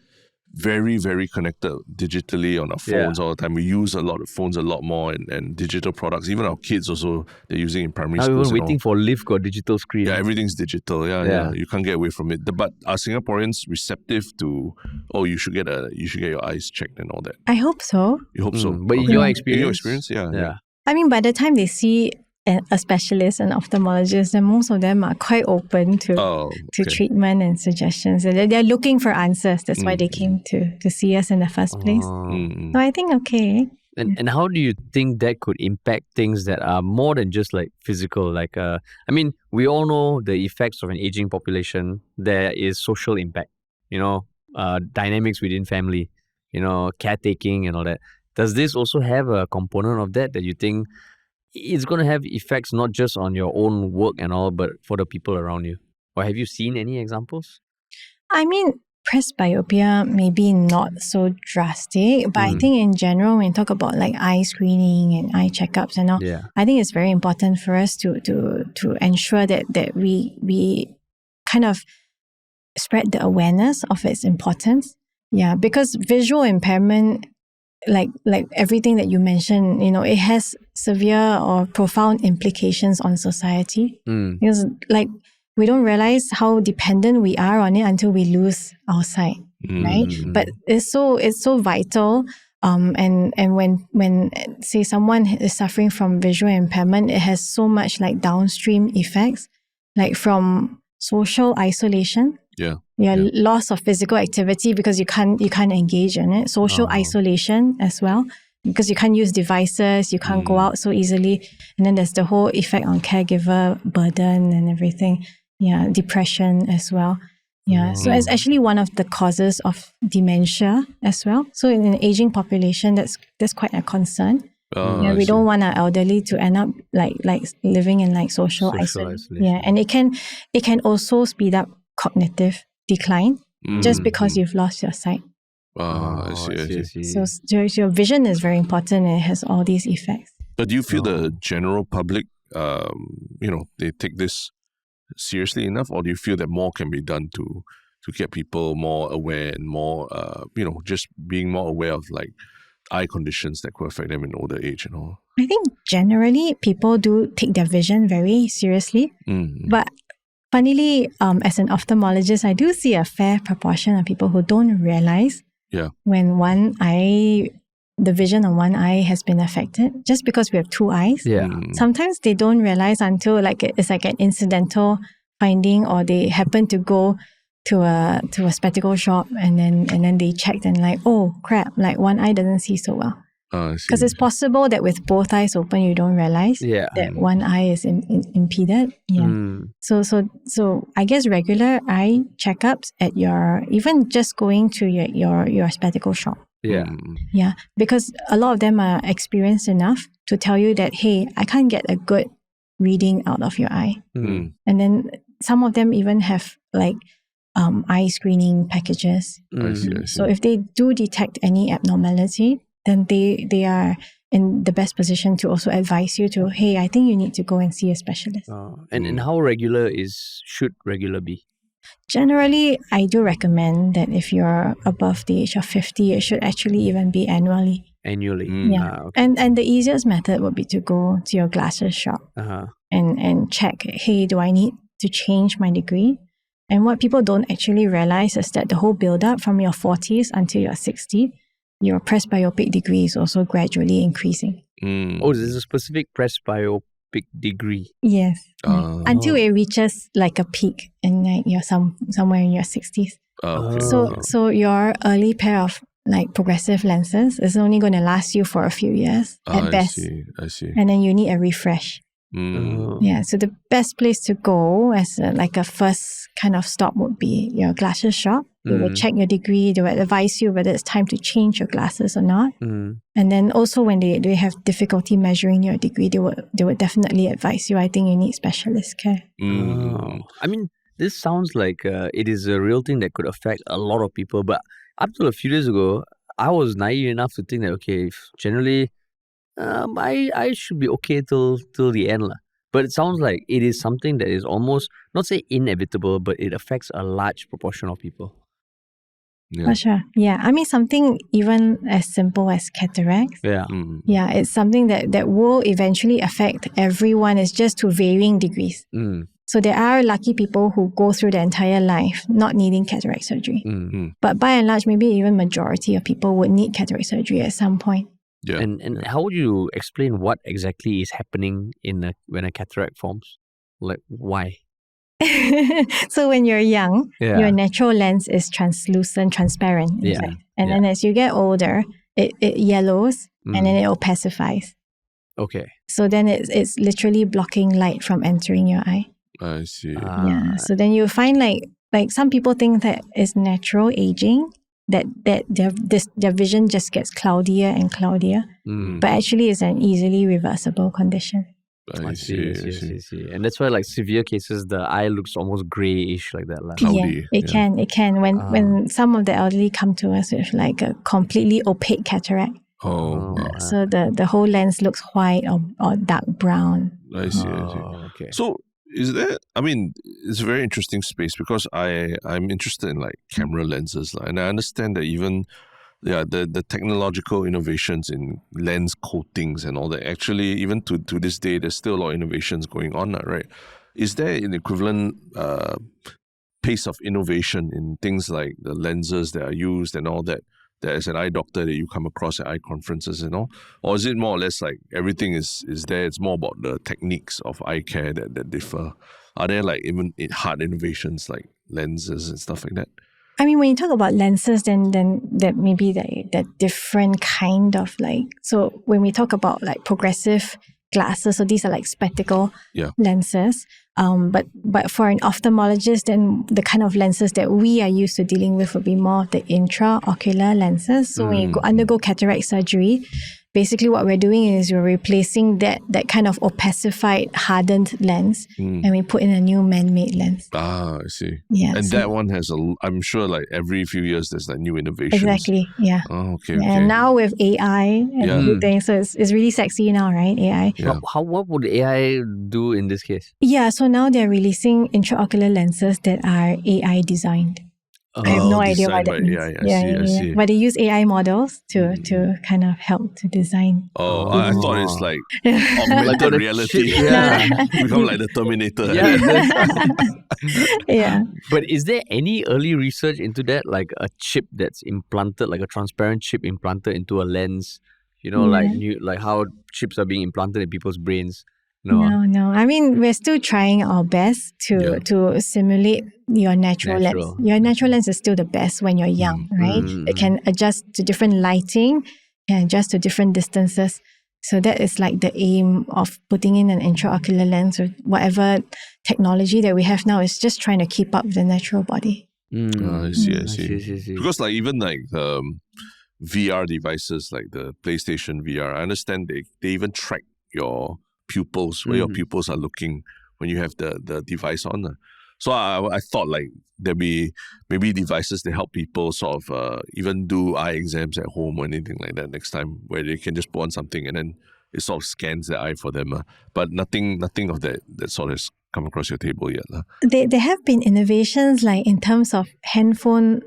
very, very connected digitally on our phones all the time. We use a lot of phones a lot more, and digital products. Even our kids also, they're using in primary school. Now we're waiting for lift got digital screen. Yeah, everything's digital. Yeah. You can't get away from it. But are Singaporeans receptive to, you should get your eyes checked and all that? I hope so. You hope so. But in your experience? Yeah. I mean, by the time they see a specialist, an ophthalmologist, then most of them are quite open to treatment and suggestions. They're looking for answers. That's why they came to see us in the first place. So I think, okay. And how do you think that could impact things that are more than just like physical? Like, I mean, we all know the effects of an aging population. There is social impact, dynamics within family, caretaking and all that. Does this also have a component of that you think it's going to have effects not just on your own work and all, but for the people around you? Or have you seen any examples? I mean, presbyopia maybe not so drastic, but I think in general, when you talk about like eye screening and eye checkups and all, I think it's very important for us to ensure that we kind of spread the awareness of its importance. Yeah, because visual impairment, like everything that you mentioned, it has severe or profound implications on society. Because like we don't realize how dependent we are on it until we lose our sight, right? But it's so vital. And when say someone is suffering from visual impairment, it has so much like downstream effects, like from social isolation. Loss of physical activity because you can't engage in it. Social isolation as well, because you can't use devices, you can't go out so easily. And then there's the whole effect on caregiver burden and everything. Yeah, depression as well. Yeah, so it's actually one of the causes of dementia as well. So in an aging population, that's quite a concern. We don't want our elderly to end up like living in like social isolation. Yeah, and it can also speed up cognitive decline just because you've lost your sight. I see. So your vision is very important and it has all these effects. But do you feel the general public, they take this seriously enough, or do you feel that more can be done to get people more aware and more, just being more aware of like eye conditions that could affect them in older age and all? I think generally people do take their vision very seriously, but funnily, as an ophthalmologist, I do see a fair proportion of people who don't realize when the vision on one eye has been affected, just because we have two eyes. Sometimes they don't realize until like it's like an incidental finding, or they happen to go to a spectacle shop and then they checked and like, oh crap, like one eye doesn't see so well. Because it's possible that with both eyes open, you don't realize that one eye is impeded. So I guess regular eye checkups at even just going to your spectacle shop. Because a lot of them are experienced enough to tell you that, hey, I can't get a good reading out of your eye. And then some of them even have like eye screening packages. So if they do detect any abnormality, then they are in the best position to also advise you to, hey, I think you need to go and see a specialist. And how regular should regular be? Generally, I do recommend that if you're above the age of 50, it should actually even be annually. And the easiest method would be to go to your glasses shop and check, hey, do I need to change my degree? And what people don't actually realize is that the whole build-up from your 40s until your 60s, your presbyopic degree is also gradually increasing. Oh, there's a specific presbyopic degree? Yes. Until it reaches like a peak in like somewhere in your 60s. So your early pair of like progressive lenses is only going to last you for a few years at best. I see. And then you need a refresh. Yeah, so the best place to go as like a first kind of stop would be your glasses shop. They will check your degree. They will advise you whether it's time to change your glasses or not. And then also when they have difficulty measuring your degree, they would definitely advise you. I think you need specialist care. I mean, this sounds like it is a real thing that could affect a lot of people. But up till a few days ago, I was naive enough to think that, okay, generally, I should be okay till the end. But it sounds like it is something that is almost, not say inevitable, but it affects a large proportion of people. For sure. Yeah. I mean, something even as simple as cataracts. Yeah. Yeah, it's something that will eventually affect everyone. It's just to varying degrees. So there are lucky people who go through their entire life not needing cataract surgery. But by and large, maybe even majority of people would need cataract surgery at some point. Yeah. And how would you explain what exactly is happening when a cataract forms? Like, why? So when you're young, your natural lens is translucent, transparent, in fact. And then as you get older, it yellows and then it opacifies. Okay. So then it's literally blocking light from entering your eye. I see. Yeah. So then you find like some people think that it's natural aging, that their vision just gets cloudier and cloudier. But actually it's an easily reversible condition. I see. And that's why, like, severe cases, the eye looks almost grayish like that. Cloudy. Yeah, it can. When some of the elderly come to us with like a completely opaque cataract. So the whole lens looks white or dark brown. I see. Okay. So is there, I mean, it's a very interesting space because I'm interested in like camera lenses. And I understand that even the technological innovations in lens coatings and all that, actually, even to this day, there's still a lot of innovations going on, right? Is there an equivalent pace of innovation in things like the lenses that are used and all that as an eye doctor that you come across at eye conferences and all? Or is it more or less like everything is there? It's more about the techniques of eye care that differ. Are there like even hard innovations like lenses and stuff like that? I mean, when you talk about lenses, then that maybe that different kind of like, so when we talk about like progressive glasses, so these are like spectacle lenses. But for an ophthalmologist, then the kind of lenses that we are used to dealing with would be more of the intraocular lenses. So when you undergo cataract surgery, basically what we're doing is we're replacing that kind of opacified, hardened lens and we put in a new man-made lens. I see. Yeah. And that one has I'm sure like every few years there's like new innovations. Exactly, yeah. Oh, okay. And now with AI and everything, so it's really sexy now, right? AI. Yeah. What would AI do in this case? Yeah, so now they're releasing intraocular lenses that are AI designed. I have no idea what that means. I see. But they use AI models to kind of help to design. I thought it's like augmented reality. Become like the Terminator. Yeah. But is there any early research into that, like a chip that's implanted, like a transparent chip implanted into a lens? You know, like how chips are being implanted in people's brains. No. I mean, we're still trying our best to simulate your natural lens. Your natural lens is still the best when you're young, right? It can adjust to different lighting, can adjust to different distances. So that is like the aim of putting in an intraocular lens or whatever technology that we have now is just trying to keep up with the natural body. I see. Because like even like VR devices like the PlayStation VR, I understand they even track your pupils, where your pupils are looking when you have the device on. So I thought like there'd be maybe devices to help people sort of even do eye exams at home or anything like that next time, where they can just put on something and then it sort of scans the eye for them. But nothing of that sort of has come across your table yet. There have been innovations like in terms of handphone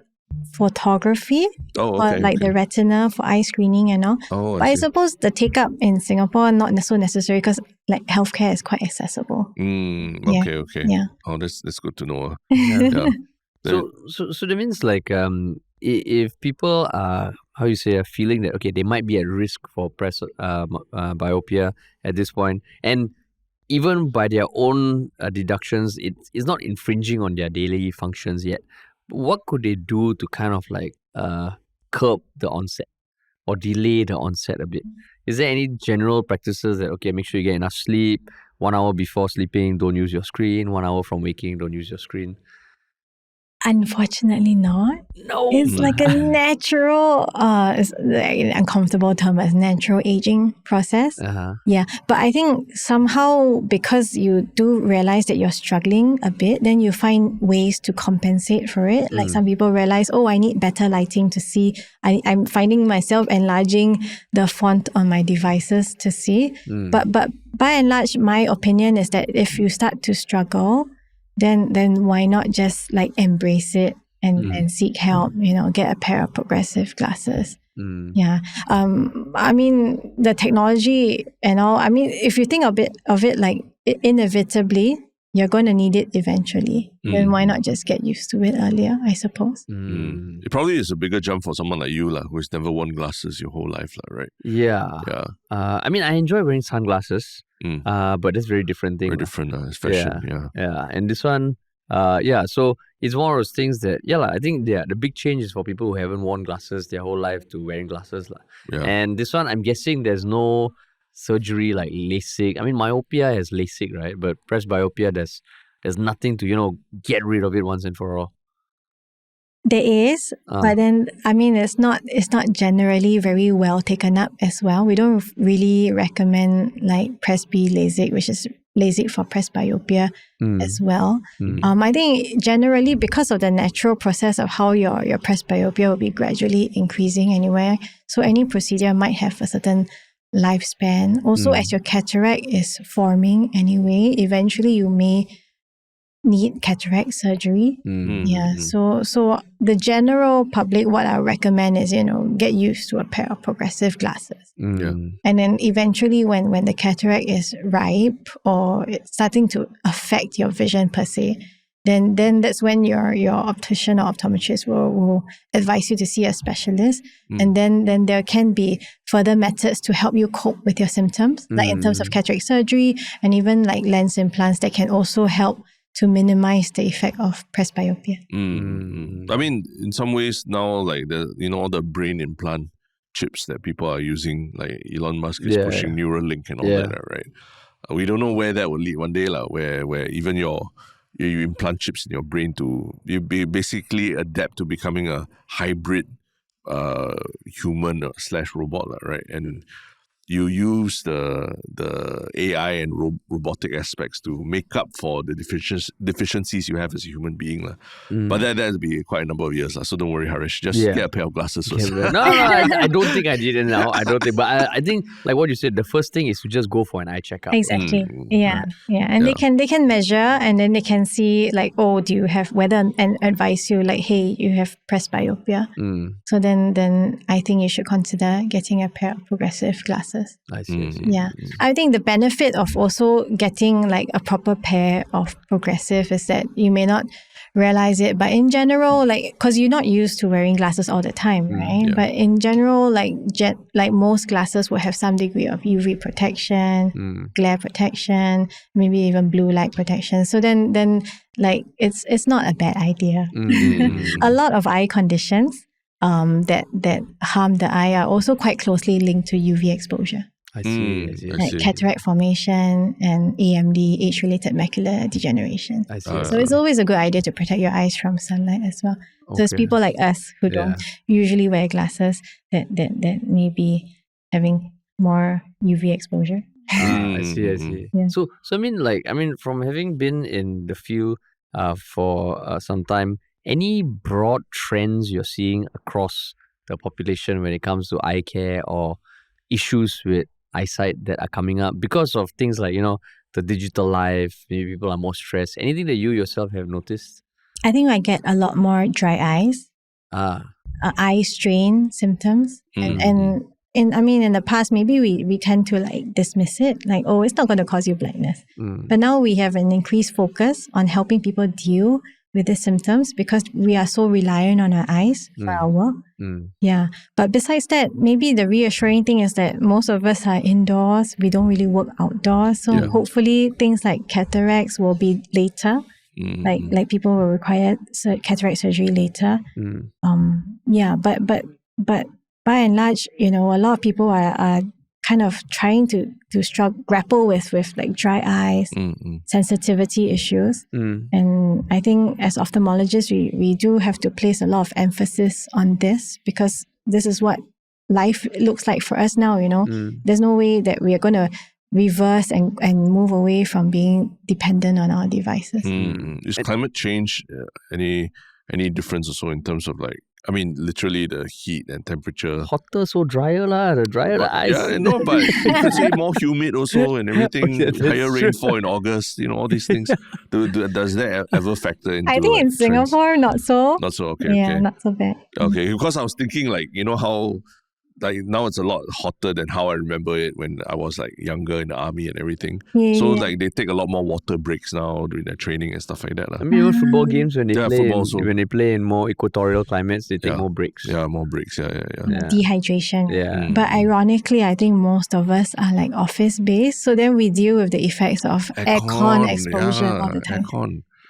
photography, the Retina for eye screening and all. But I suppose the take-up in Singapore not so necessary because like healthcare is quite accessible. Okay. Yeah. Oh, that's good to know. So that means like if people are feeling that okay, they might be at risk for presbyopia at this point, and even by their own deductions, it's not infringing on their daily functions yet. what could they do to kind of like curb the onset or delay the onset a bit? Is there any general practices that, okay, make sure you get enough sleep, 1 hour before sleeping, don't use your screen, 1 hour from waking, don't use your screen? Unfortunately not. No. It's like a natural, it's like an uncomfortable term as natural aging process. Yeah. But I think somehow because you do realize that you're struggling a bit, then you find ways to compensate for it. Like some people realize, oh, I need better lighting to see. I'm finding myself enlarging the font on my devices to see. But by and large, my opinion is that if you start to struggle, then why not just like embrace it and seek help, get a pair of progressive glasses. Yeah. I mean, the technology and all, I mean, if you think of it like inevitably, you're going to need it eventually. Then why not just get used to it earlier, I suppose? It probably is a bigger jump for someone like you, who's never worn glasses your whole life, right? Yeah. I mean, I enjoy wearing sunglasses. But it's very different thing. Very different, it's fashion, yeah. And this one, so it's one of those things that, I think the big change is for people who haven't worn glasses their whole life to wearing glasses. And this one, I'm guessing there's no surgery like LASIK. I mean, myopia has LASIK, right? But presbyopia, there's nothing to, get rid of it once and for all. There is, but then, I mean, it's not generally very well taken up as well. We don't really recommend like presby LASIK, which is LASIK for presbyopia as well. I think generally because of the natural process of how your presbyopia will be gradually increasing anyway, so any procedure might have a certain lifespan. Also, as your cataract is forming anyway, eventually you may need cataract surgery. So the general public, what I recommend is, get used to a pair of progressive glasses. And then eventually when the cataract is ripe or it's starting to affect your vision per se, then that's when your optician or optometrist will advise you to see a specialist. And then there can be further methods to help you cope with your symptoms, like in terms of cataract surgery and even like lens implants that can also help to minimize the effect of presbyopia. I mean, in some ways now, like all the brain implant chips that people are using, like Elon Musk is pushing Neuralink and all that, right? We don't know where that will lead one day, where even you implant chips in your brain you basically adapt to becoming a hybrid human / robot, right? And you use the AI and robotic aspects to make up for the deficiencies you have as a human being. But that'll be quite a number of years. So don't worry, Harish. Just get a pair of glasses first. No, I don't think I did it now. I don't think. But I think, like what you said, the first thing is to just go for an eye checkup. Exactly. And they can measure, and then they can see like, oh, do you have and advise you like, hey, you have presbyopia. So then I think you should consider getting a pair of progressive glasses. I see. Yeah. I think the benefit of also getting like a proper pair of progressive is that you may not realize it, but in general, like, because you're not used to wearing glasses all the time, right? But in general, like most glasses will have some degree of UV protection, glare protection, maybe even blue light protection. So then like it's not a bad idea. A lot of eye conditions that harm the eye are also quite closely linked to UV exposure. I see. Like cataract formation and AMD, age-related macular degeneration. I see. So it's always a good idea to protect your eyes from sunlight as well. So it's people like us who don't usually wear glasses that may be having more UV exposure. I see. Yeah. So I mean, from having been in the field for some time, any broad trends you're seeing across the population when it comes to eye care or issues with eyesight that are coming up because of things like, the digital life, maybe people are more stressed? Anything that you yourself have noticed? I think I get a lot more dry eyes, eye strain symptoms. And in the past, maybe we tend to like dismiss it, like, oh, it's not going to cause you blindness. But now we have an increased focus on helping people deal with the symptoms because we are so reliant on our eyes for our work. Yeah. But besides that, maybe the reassuring thing is that most of us are indoors. We don't really work outdoors. So hopefully things like cataracts will be later Like people will require cataract surgery later. But by and large, a lot of people are kind of trying to grapple with like dry eyes, sensitivity issues. And I think as ophthalmologists, we do have to place a lot of emphasis on this, because this is what life looks like for us now, There's no way that we are going to reverse and move away from being dependent on our devices. Is climate change any difference also in terms of like, I mean, literally the heat and temperature? Hotter, so drier lah. The drier the eyes. Yeah, no, but you could say more humid also and everything. Higher rainfall in August, all these things. Does that ever factor into? I think in Singapore, not so. Not so, okay. Yeah, okay. not so bad. Okay, because I was thinking like, how like now it's a lot hotter than how I remember it when I was like younger in the army and everything. So like they take a lot more water breaks now during their training and stuff like that. I mean, even football games when they play in more equatorial climates, they take more breaks. Yeah, more breaks. Yeah. Dehydration. Yeah. But ironically, I think most of us are like office based, so then we deal with the effects of aircon exposure all the time.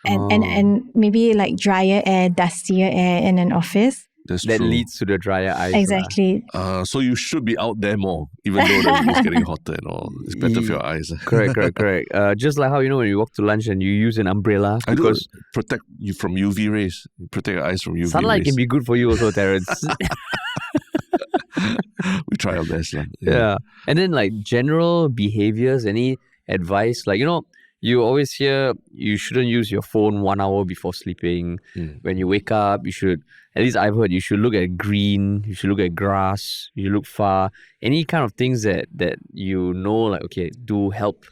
And maybe like drier air, dustier air in an office. That leads to the drier eyes. Exactly. So you should be out there more, even though it's getting hotter and all. It's better for your eyes. Correct. Just like how, when you walk to lunch and you use an umbrella. Because protect you from UV rays. Protect your eyes from UV sunlight rays. Can be good for you also, Terrence. We try our best. Yeah. And then like general behaviors, any advice? Like, you always hear you shouldn't use your phone 1 hour before sleeping. When you wake up, you should, at least I've heard, you should look at green, you should look at grass, you look far. Any kind of things that like, okay, do help.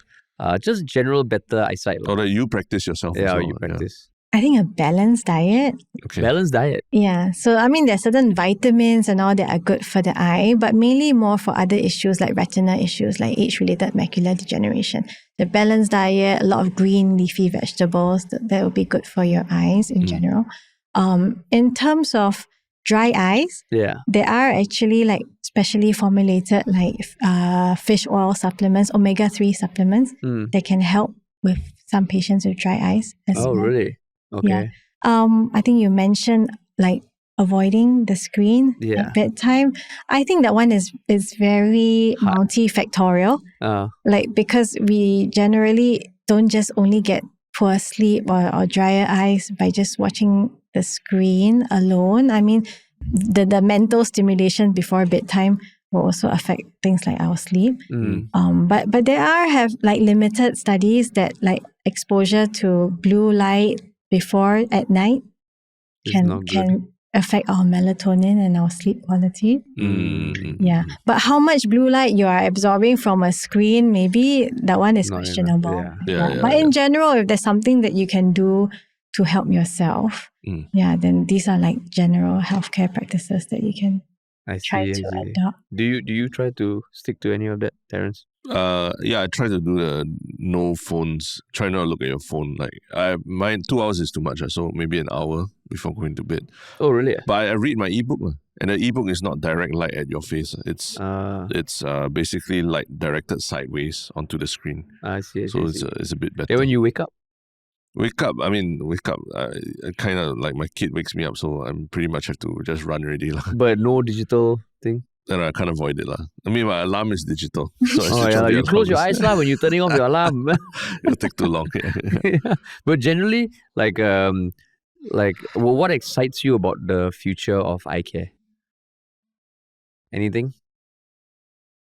Just general better eyesight. Or that you practice yourself. Yeah, you practice. I think a balanced diet. Okay. Balanced diet. Yeah. So, I mean, there's certain vitamins and all that are good for the eye, but mainly more for other issues like retina issues, like age-related macular degeneration. The balanced diet, a lot of green leafy vegetables, that will be good for your eyes in general. In terms of dry eyes, there are actually like specially formulated like fish oil supplements, omega-3 supplements that can help with some patients with dry eyes as well. Oh, really? Okay. Yeah. I think you mentioned like avoiding the screen at bedtime. I think that one is very multifactorial. Like, because we generally don't just only get poor sleep or drier eyes by just watching the screen alone. I mean, the mental stimulation before bedtime will also affect things like our sleep. But there have like limited studies that like exposure to blue light before at night can affect our melatonin and our sleep quality. Yeah. But how much blue light you are absorbing from a screen, maybe that one is questionable. But in general, if there's something that you can do to help yourself, then these are like general healthcare practices that you can try to adopt. Do you try to stick to any of that, Terrence? I try to do the no phones. Try not to look at your phone. Like my 2 hours is too much, so maybe an hour before going to bed. Oh, really? But I read my ebook, and the ebook is not direct light at your face. It's basically light directed sideways onto the screen. I see. It's a bit better. And when you wake up, I kind of like my kid wakes me up, so I'm pretty much have to just run already. But no digital thing? And I can't avoid it. I mean, my alarm is digital. So you close your eyes when you're turning off your alarm. It'll take too long. But generally, what excites you about the future of eye care? Anything?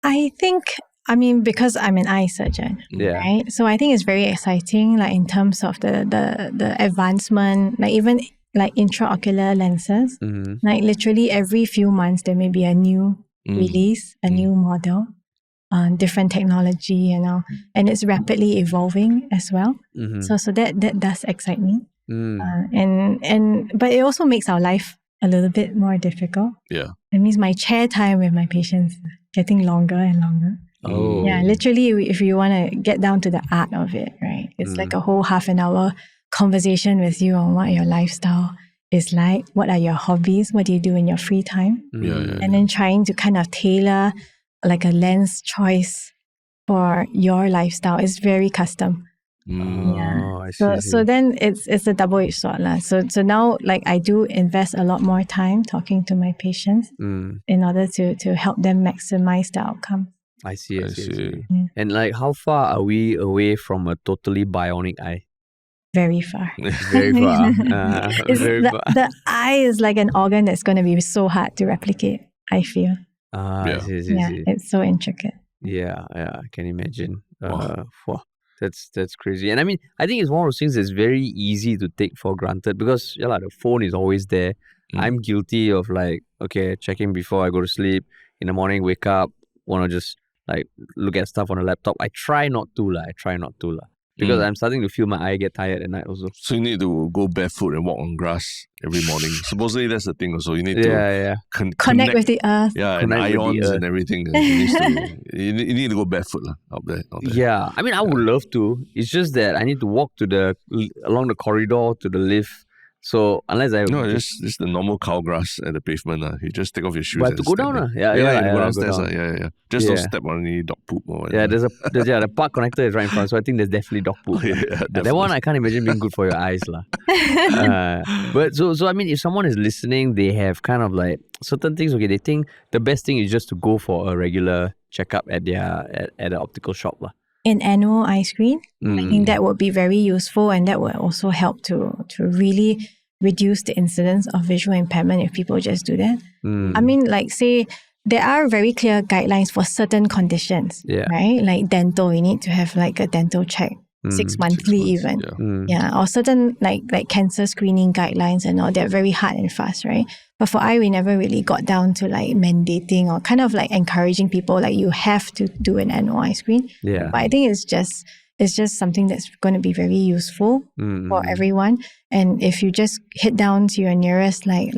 I think, because I'm an eye surgeon, right? So I think it's very exciting, like in terms of the advancement, like even like intraocular lenses. Like literally every few months there may be a new release, a new model, different technology, and it's rapidly evolving as well. So that does excite me. But it also makes our life a little bit more difficult. Yeah. It means my chair time with my patients getting longer and longer. Oh. Yeah, literally, if you want to get down to the art of it, right? It's like a whole half an hour conversation with you on what your lifestyle is like, what are your hobbies, what do you do in your free time, and then trying to kind of tailor like a lens choice for your lifestyle is very custom. Oh, I see. So then it's a double-edged sword lah. So now like I do invest a lot more time talking to my patients in order to help them maximize the outcome. I see. Yeah. And like, how far are we away from a totally bionic eye? Very far. Very far. The eye is like an organ that's going to be so hard to replicate, I feel. I see. It's so intricate. Yeah, I can imagine. That's crazy. And I mean, I think it's one of those things that's very easy to take for granted because the phone is always there. I'm guilty of like, okay, checking before I go to sleep. In the morning, wake up, want to just like look at stuff on the laptop. I try not to. Because I'm starting to feel my eye get tired at night also. So you need to go barefoot and walk on grass every morning. Supposedly that's the thing also. You need to connect with the earth. Yeah, and ions and everything. You need to go barefoot out there. Yeah, I mean, I would love to. It's just that I need to walk along the corridor to the lift. So unless I... No, just the normal cow grass at the pavement. You just take off your shoes. But to go down. Yeah, go downstairs. Yeah. Just don't step on any dog poop or whatever. Yeah, the park connector is right in front. So I think there's definitely dog poop. That one I can't imagine being good for your eyes. But so I mean, if someone is listening, they have kind of like certain things. Okay, they think the best thing is just to go for a regular checkup at the optical shop. An annual eye screen. I think that would be very useful, and that would also help to really reduce the incidence of visual impairment if people just do that. I mean, like say there are very clear guidelines for certain conditions, right? Like dental, you need to have like a dental check 6 monthly even. Or certain like cancer screening guidelines and all, they're very hard and fast, right? But for eye, we never really got down to like mandating or kind of like encouraging people like you have to do an annual eye screen. But I think it's just something that's going to be very useful for everyone. And if you just head down to your nearest like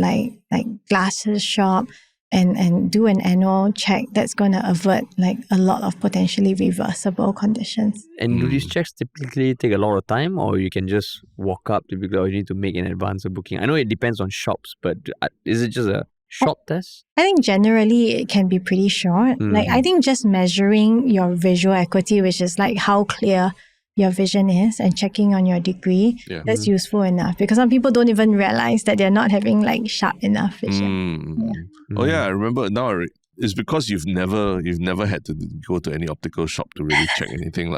glasses shop and do an annual check, that's going to avert like a lot of potentially reversible conditions. And do these checks typically take a lot of time, or you can just walk up typically, or you need to make an advance booking? I know it depends on shops, but is it just a short test? I think generally it can be pretty short. Like I think just measuring your visual acuity, which is like how clear your vision is, and checking on your degree, that's useful enough, because some people don't even realize that they're not having like sharp enough vision. Oh yeah, I remember now. It's because you've never had to go to any optical shop to really check anything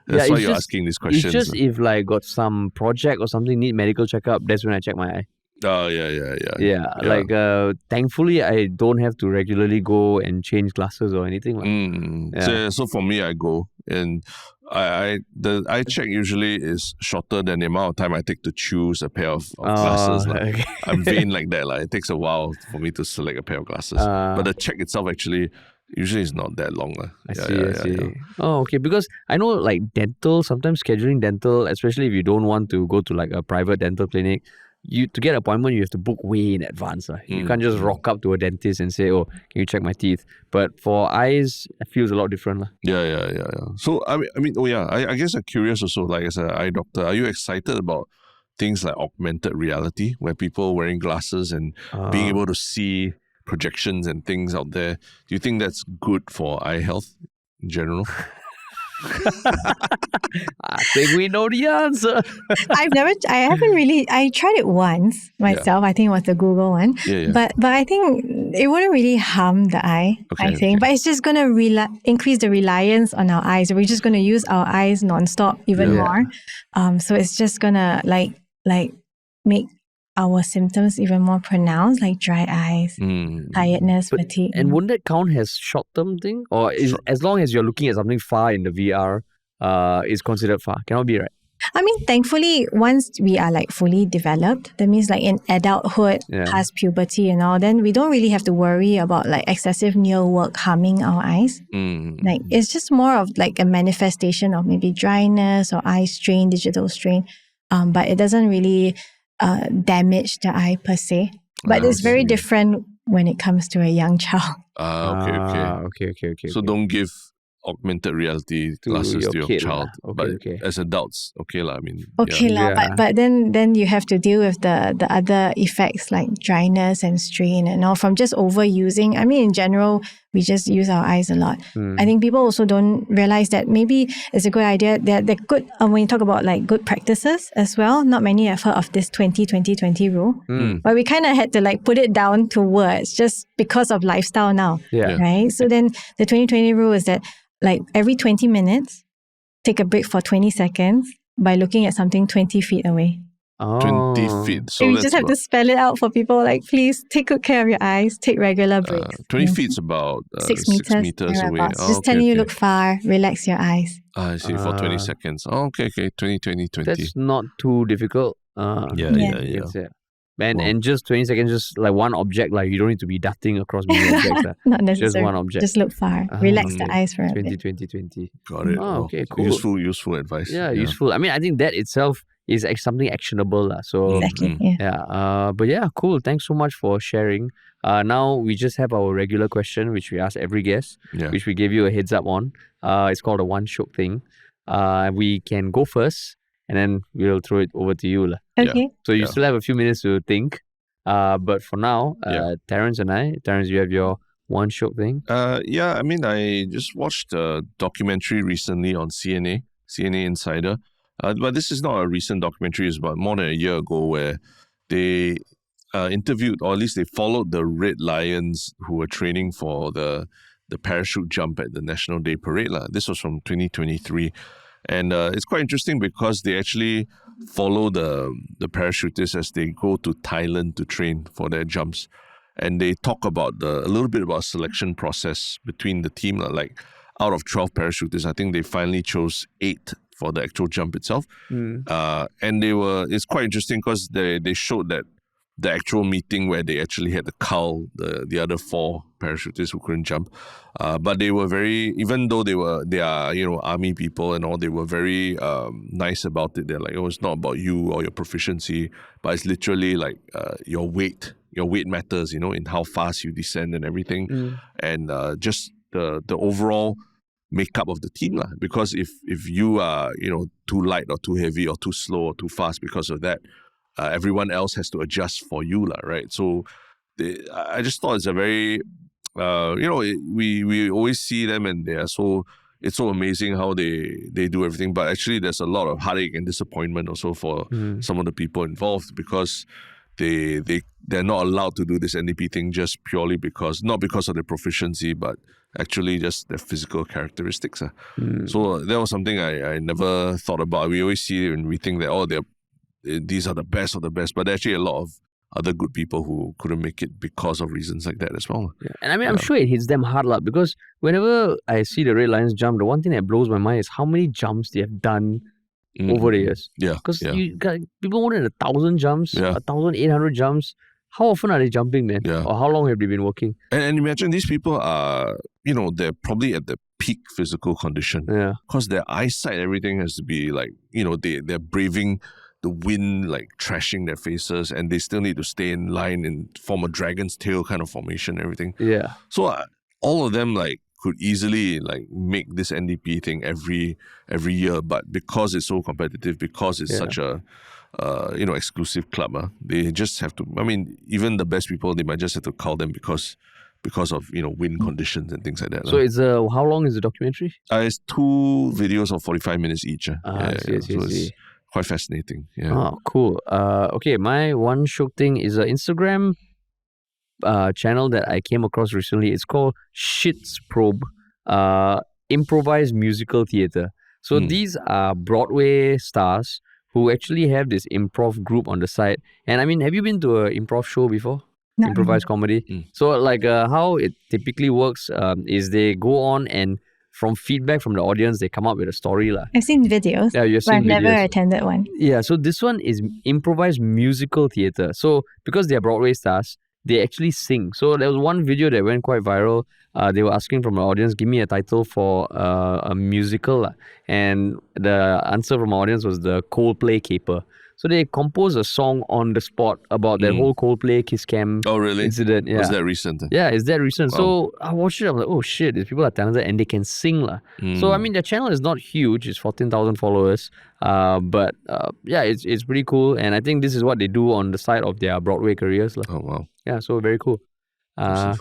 That's why you're asking these questions. It's just if like got some project or something need medical checkup, that's when I check my eye. Oh yeah. Yeah, like thankfully I don't have to regularly go and change glasses or anything. So for me, I go and the eye check usually is shorter than the amount of time I take to choose a pair of glasses. Okay. I'm vain like that. It takes a while for me to select a pair of glasses. But the check itself actually usually is not that long. I see. Oh, okay. Because I know like dental, sometimes scheduling dental, especially if you don't want to go to like a private dental clinic, to get an appointment, you have to book way in advance. You can't just rock up to a dentist and say, oh, can you check my teeth? But for eyes, it feels a lot different. Yeah. So, I guess I'm curious also, like as an eye doctor, are you excited about things like augmented reality, where people wearing glasses and being able to see projections and things out there? Do you think that's good for eye health in general? I think we know the answer. I tried it once myself. I think it was the Google one. But I think it wouldn't really harm the eye, but it's just going to increase the reliance on our eyes. We're just going to use our eyes nonstop even more. So it's just going to like make our symptoms even more pronounced, like dry eyes, tiredness, fatigue. And wouldn't that count as short-term thing? Or as long as you're looking at something far in the VR, is considered far? Cannot be, right? I mean, thankfully, once we are like fully developed, that means like in adulthood, past puberty and all, then we don't really have to worry about like excessive near work harming our eyes. Like it's just more of like a manifestation of maybe dryness or eye strain, digital strain. But it doesn't really damage the eye per se. But it's very different when it comes to a young child. Okay. So don't give augmented reality glasses to your child. As adults, but then you have to deal with the other effects like dryness and strain and all from just overusing. I mean, in general, we just use our eyes a lot. I think people also don't realize that maybe it's a good idea. They're good, when you talk about like good practices as well, not many have heard of this 20-20-20 rule. But we kind of had to like put it down to words just because of lifestyle now. Right? So then the 20-20 rule is that like every 20 minutes, take a break for 20 seconds by looking at something 20 feet away. 20 feet. So you just have to spell it out for people. Like, please take good care of your eyes. Take regular breaks. 20 feet is about 6 meters away. Oh, just telling you look far. Relax your eyes. I see, for 20 seconds. Oh, okay. 20. That's not too difficult. Yeah. And just 20 seconds, just like one object. Like you don't need to be darting across many objects. Not necessarily. Just one object. Just look far. Relax the eyes for a bit. 20. Got it. Oh, okay, cool. Useful advice. Yeah, useful. I mean, I think that itself is something actionable. So exactly. But yeah, cool. Thanks so much for sharing. Now we just have our regular question, which we ask every guest, which we gave you a heads up on. It's called a one Shiok Thing. We can go first, and then we'll throw it over to you. Okay. So you still have a few minutes to think. But for now, Terrence, you have your one Shiok Thing. I mean, I just watched a documentary recently on CNA Insider. But this is not a recent documentary. It's about more than a year ago, where they interviewed, or at least they followed the Red Lions who were training for the parachute jump at the National Day Parade. This was from 2023. And it's quite interesting because they actually follow the parachutists as they go to Thailand to train for their jumps. And they talk about a little bit about selection process between the team. Like out of 12 parachutists, I think they finally chose 8 for the actual jump itself. And it's quite interesting because they showed that the actual meeting where they actually had to cull the other 4 parachutists who couldn't jump. But they were very, even though they are army people and all, they were very nice about it. They're like, it's not about you or your proficiency, but it's literally like your weight. Your weight matters, in how fast you descend and everything. And just the overall makeup of the team. Because if you are, too light or too heavy or too slow or too fast because of that, everyone else has to adjust for you, right? So I just thought it's a very, we always see them and it's so amazing how they do everything. But actually there's a lot of heartache and disappointment also for some of the people involved, because they're not allowed to do this NDP thing just purely not because of their proficiency, but actually just their physical characteristics. So that was something I never thought about. We always see it and we think that, these are the best of the best, but actually a lot of other good people who couldn't make it because of reasons like that as well. Yeah. And I mean, I'm sure it hits them hard, because whenever I see the Red Lions jump, the one thing that blows my mind is how many jumps they have done over the years. Because you got people more than 1,000 jumps, 1,800 jumps. How often are they jumping, man? Or how long have they been working? And imagine these people are, they're probably at the peak physical condition. Because their eyesight, everything has to be like, they're braving the wind, like trashing their faces, and they still need to stay in line and form a dragon's tail kind of formation and everything. So all of them could easily make this NDP thing every year, but because it's so competitive, because it's such a exclusive club, they just have to. I mean, even the best people, they might just have to cull them because of wind conditions and things like that. So it's how long is the documentary? It's 2 videos of 45 minutes each. It's quite fascinating. Oh, cool. Okay, my one Shiok Thing is an Instagram channel that I came across recently. It's called Shits Probe, Improvised Musical Theatre. So these are Broadway stars who actually have this improv group on the side. And I mean, have you been to an improv show before? No. Improvised comedy? So how it typically works is they go on and from feedback from the audience, they come up with a story. I've seen videos, but I've never attended one. Yeah, so this one is improvised musical theatre. So because they're Broadway stars, they actually sing. So there was one video that went quite viral. They were asking from the audience, give me a title for a musical. And the answer from the audience was the Coldplay Caper. So they composed a song on the spot about that whole Coldplay Kiss Cam incident. Was that recent? Yeah, it's that recent. Wow. So I watched it, I'm like, oh shit, these people are talented and they can sing. So I mean, their channel is not huge, it's 14,000 followers. But it's pretty cool. And I think this is what they do on the side of their Broadway careers. Oh wow. Yeah, so very cool.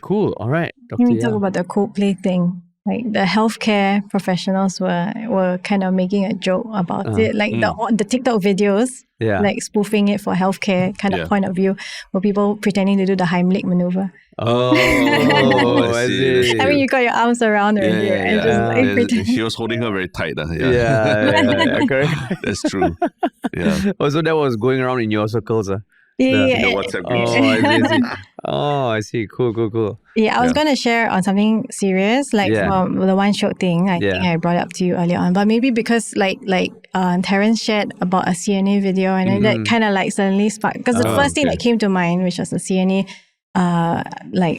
Cool. All right, Dr. Let me talk Yau. about the Coldplay thing. Like the healthcare professionals were kind of making a joke about it. Like the TikTok videos, like spoofing it for healthcare kind of point of view, where people pretending to do the Heimlich maneuver. Oh, I see. I mean, you got your arms around her and just like pretend. She was holding her very tight. Yeah, correct. That's true. Yeah. Oh, so that was going around in your circles. The WhatsApp groups. I see. Cool. Yeah, I was going to share on something serious, like from the one Shiok Thing. I think I brought it up to you earlier on, but maybe because Terence shared about a CNA video, and then that kind of like suddenly sparked. Because the first thing that came to mind, which was a CNA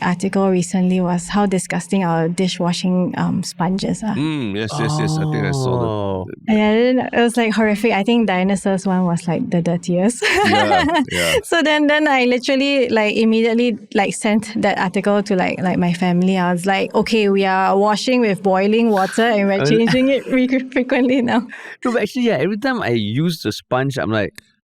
article recently, was how disgusting our dishwashing sponges are. Yes. I think I saw that. Yeah, it was like horrific. I think Dinosaur's one was like the dirtiest. Yeah. So then I literally immediately sent that article to like my family. I was like, okay, we are washing with boiling water and we're changing it frequently now. No, but actually, every time I use the sponge, I'm like,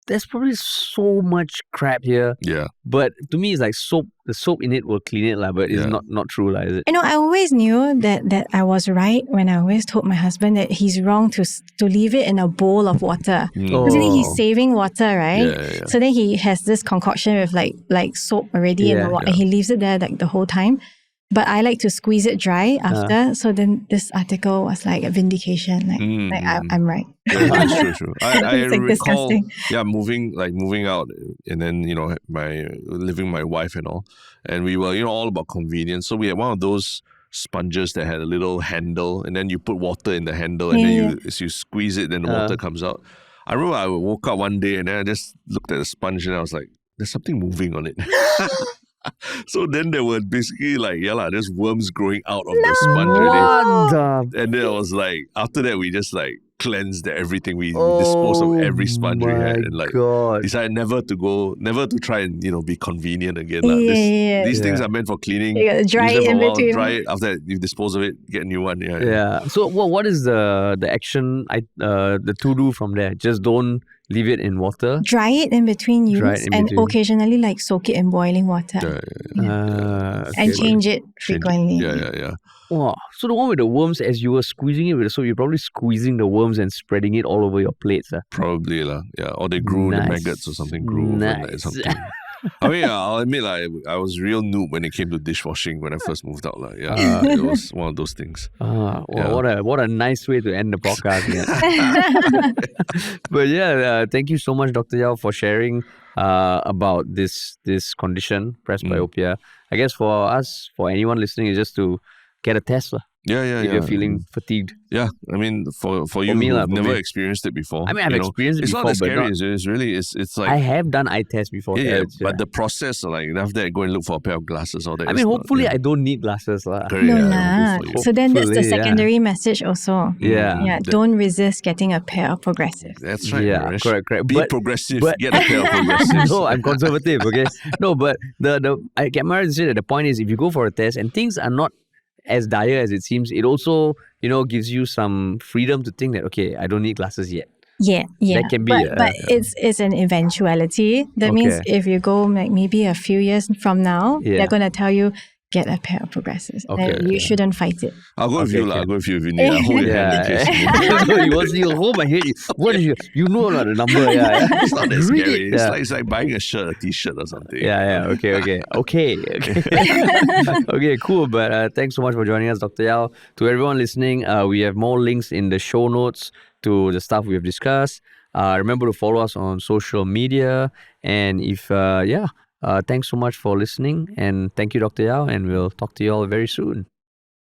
there's probably so much crap here. Yeah. But to me, it's like soap. The soap in it will clean it, but it's not true, is it? I always knew that I was right when I always told my husband that he's wrong to leave it in a bowl of water. Because then he's saving water, right? Yeah. So then he has this concoction with like soap already in the water, and he leaves it there like the whole time. But I like to squeeze it dry after. So then this article was like a vindication. I'm right. That's true. I It's like recall, disgusting. moving out, and then living with my wife and all, and we were all about convenience. So we had one of those sponges that had a little handle, and then you put water in the handle, and then you squeeze it, then the water comes out. I remember I woke up one day and then I just looked at the sponge and I was like, "There's something moving on it." So then there were basically there's worms growing out of the sponge already. And then I was like, after that we just cleansed everything. We disposed of every sponge we had, and decided never to try and be convenient again. These things are meant for cleaning. You gotta dry it in between. Dry it. After that, you dispose of it, get a new one. So what is the action the to do from there? Just don't leave it in water. Dry it in between use, and occasionally soak it in boiling water. And change it frequently. Yeah. Wow. So the one with the worms, as you were squeezing it with the soap, you're probably squeezing the worms and spreading it all over your plates. Probably yeah. Or they grew, the maggots or something grew over there, something. I mean, I'll admit, I was real noob when it came to dishwashing when I first moved out. It was one of those things. What a nice way to end the podcast. But thank you so much, Dr. Yau, for sharing about this condition, presbyopia. I guess for anyone listening, is just to get a test. If you're feeling fatigued. Yeah, I mean, for you who've never experienced it before. I mean, I've experienced it before. It's not as scary. It's like... I have done eye tests before. But the process, after that, go and look for a pair of glasses. All that. I mean, hopefully I don't need glasses. So then that's the secondary message also. Don't resist getting a pair of progressives. That's right. Yeah, correct. Be progressive, get a pair of progressives. No, I'm conservative, okay? No, but I get married to say that the point is, if you go for a test and things are not as dire as it seems, it also, gives you some freedom to think that, okay, I don't need glasses yet. Yeah. That can be, but it's an eventuality. That means if you go maybe a few years from now, they're going to tell you, get a pair of progressives. And you shouldn't fight it. I'll go with you. I'll go with you if you need. I'll hold your hand in case you need. Once you hold my hand, what is you know the number? It's not that scary. It's like buying a t-shirt or something. Okay. Okay, cool. But thanks so much for joining us, Dr. Yau. To everyone listening, we have more links in the show notes to the stuff we have discussed. Remember to follow us on social media. And if, thanks so much for listening. And thank you, Dr. Yau. And we'll talk to you all very soon.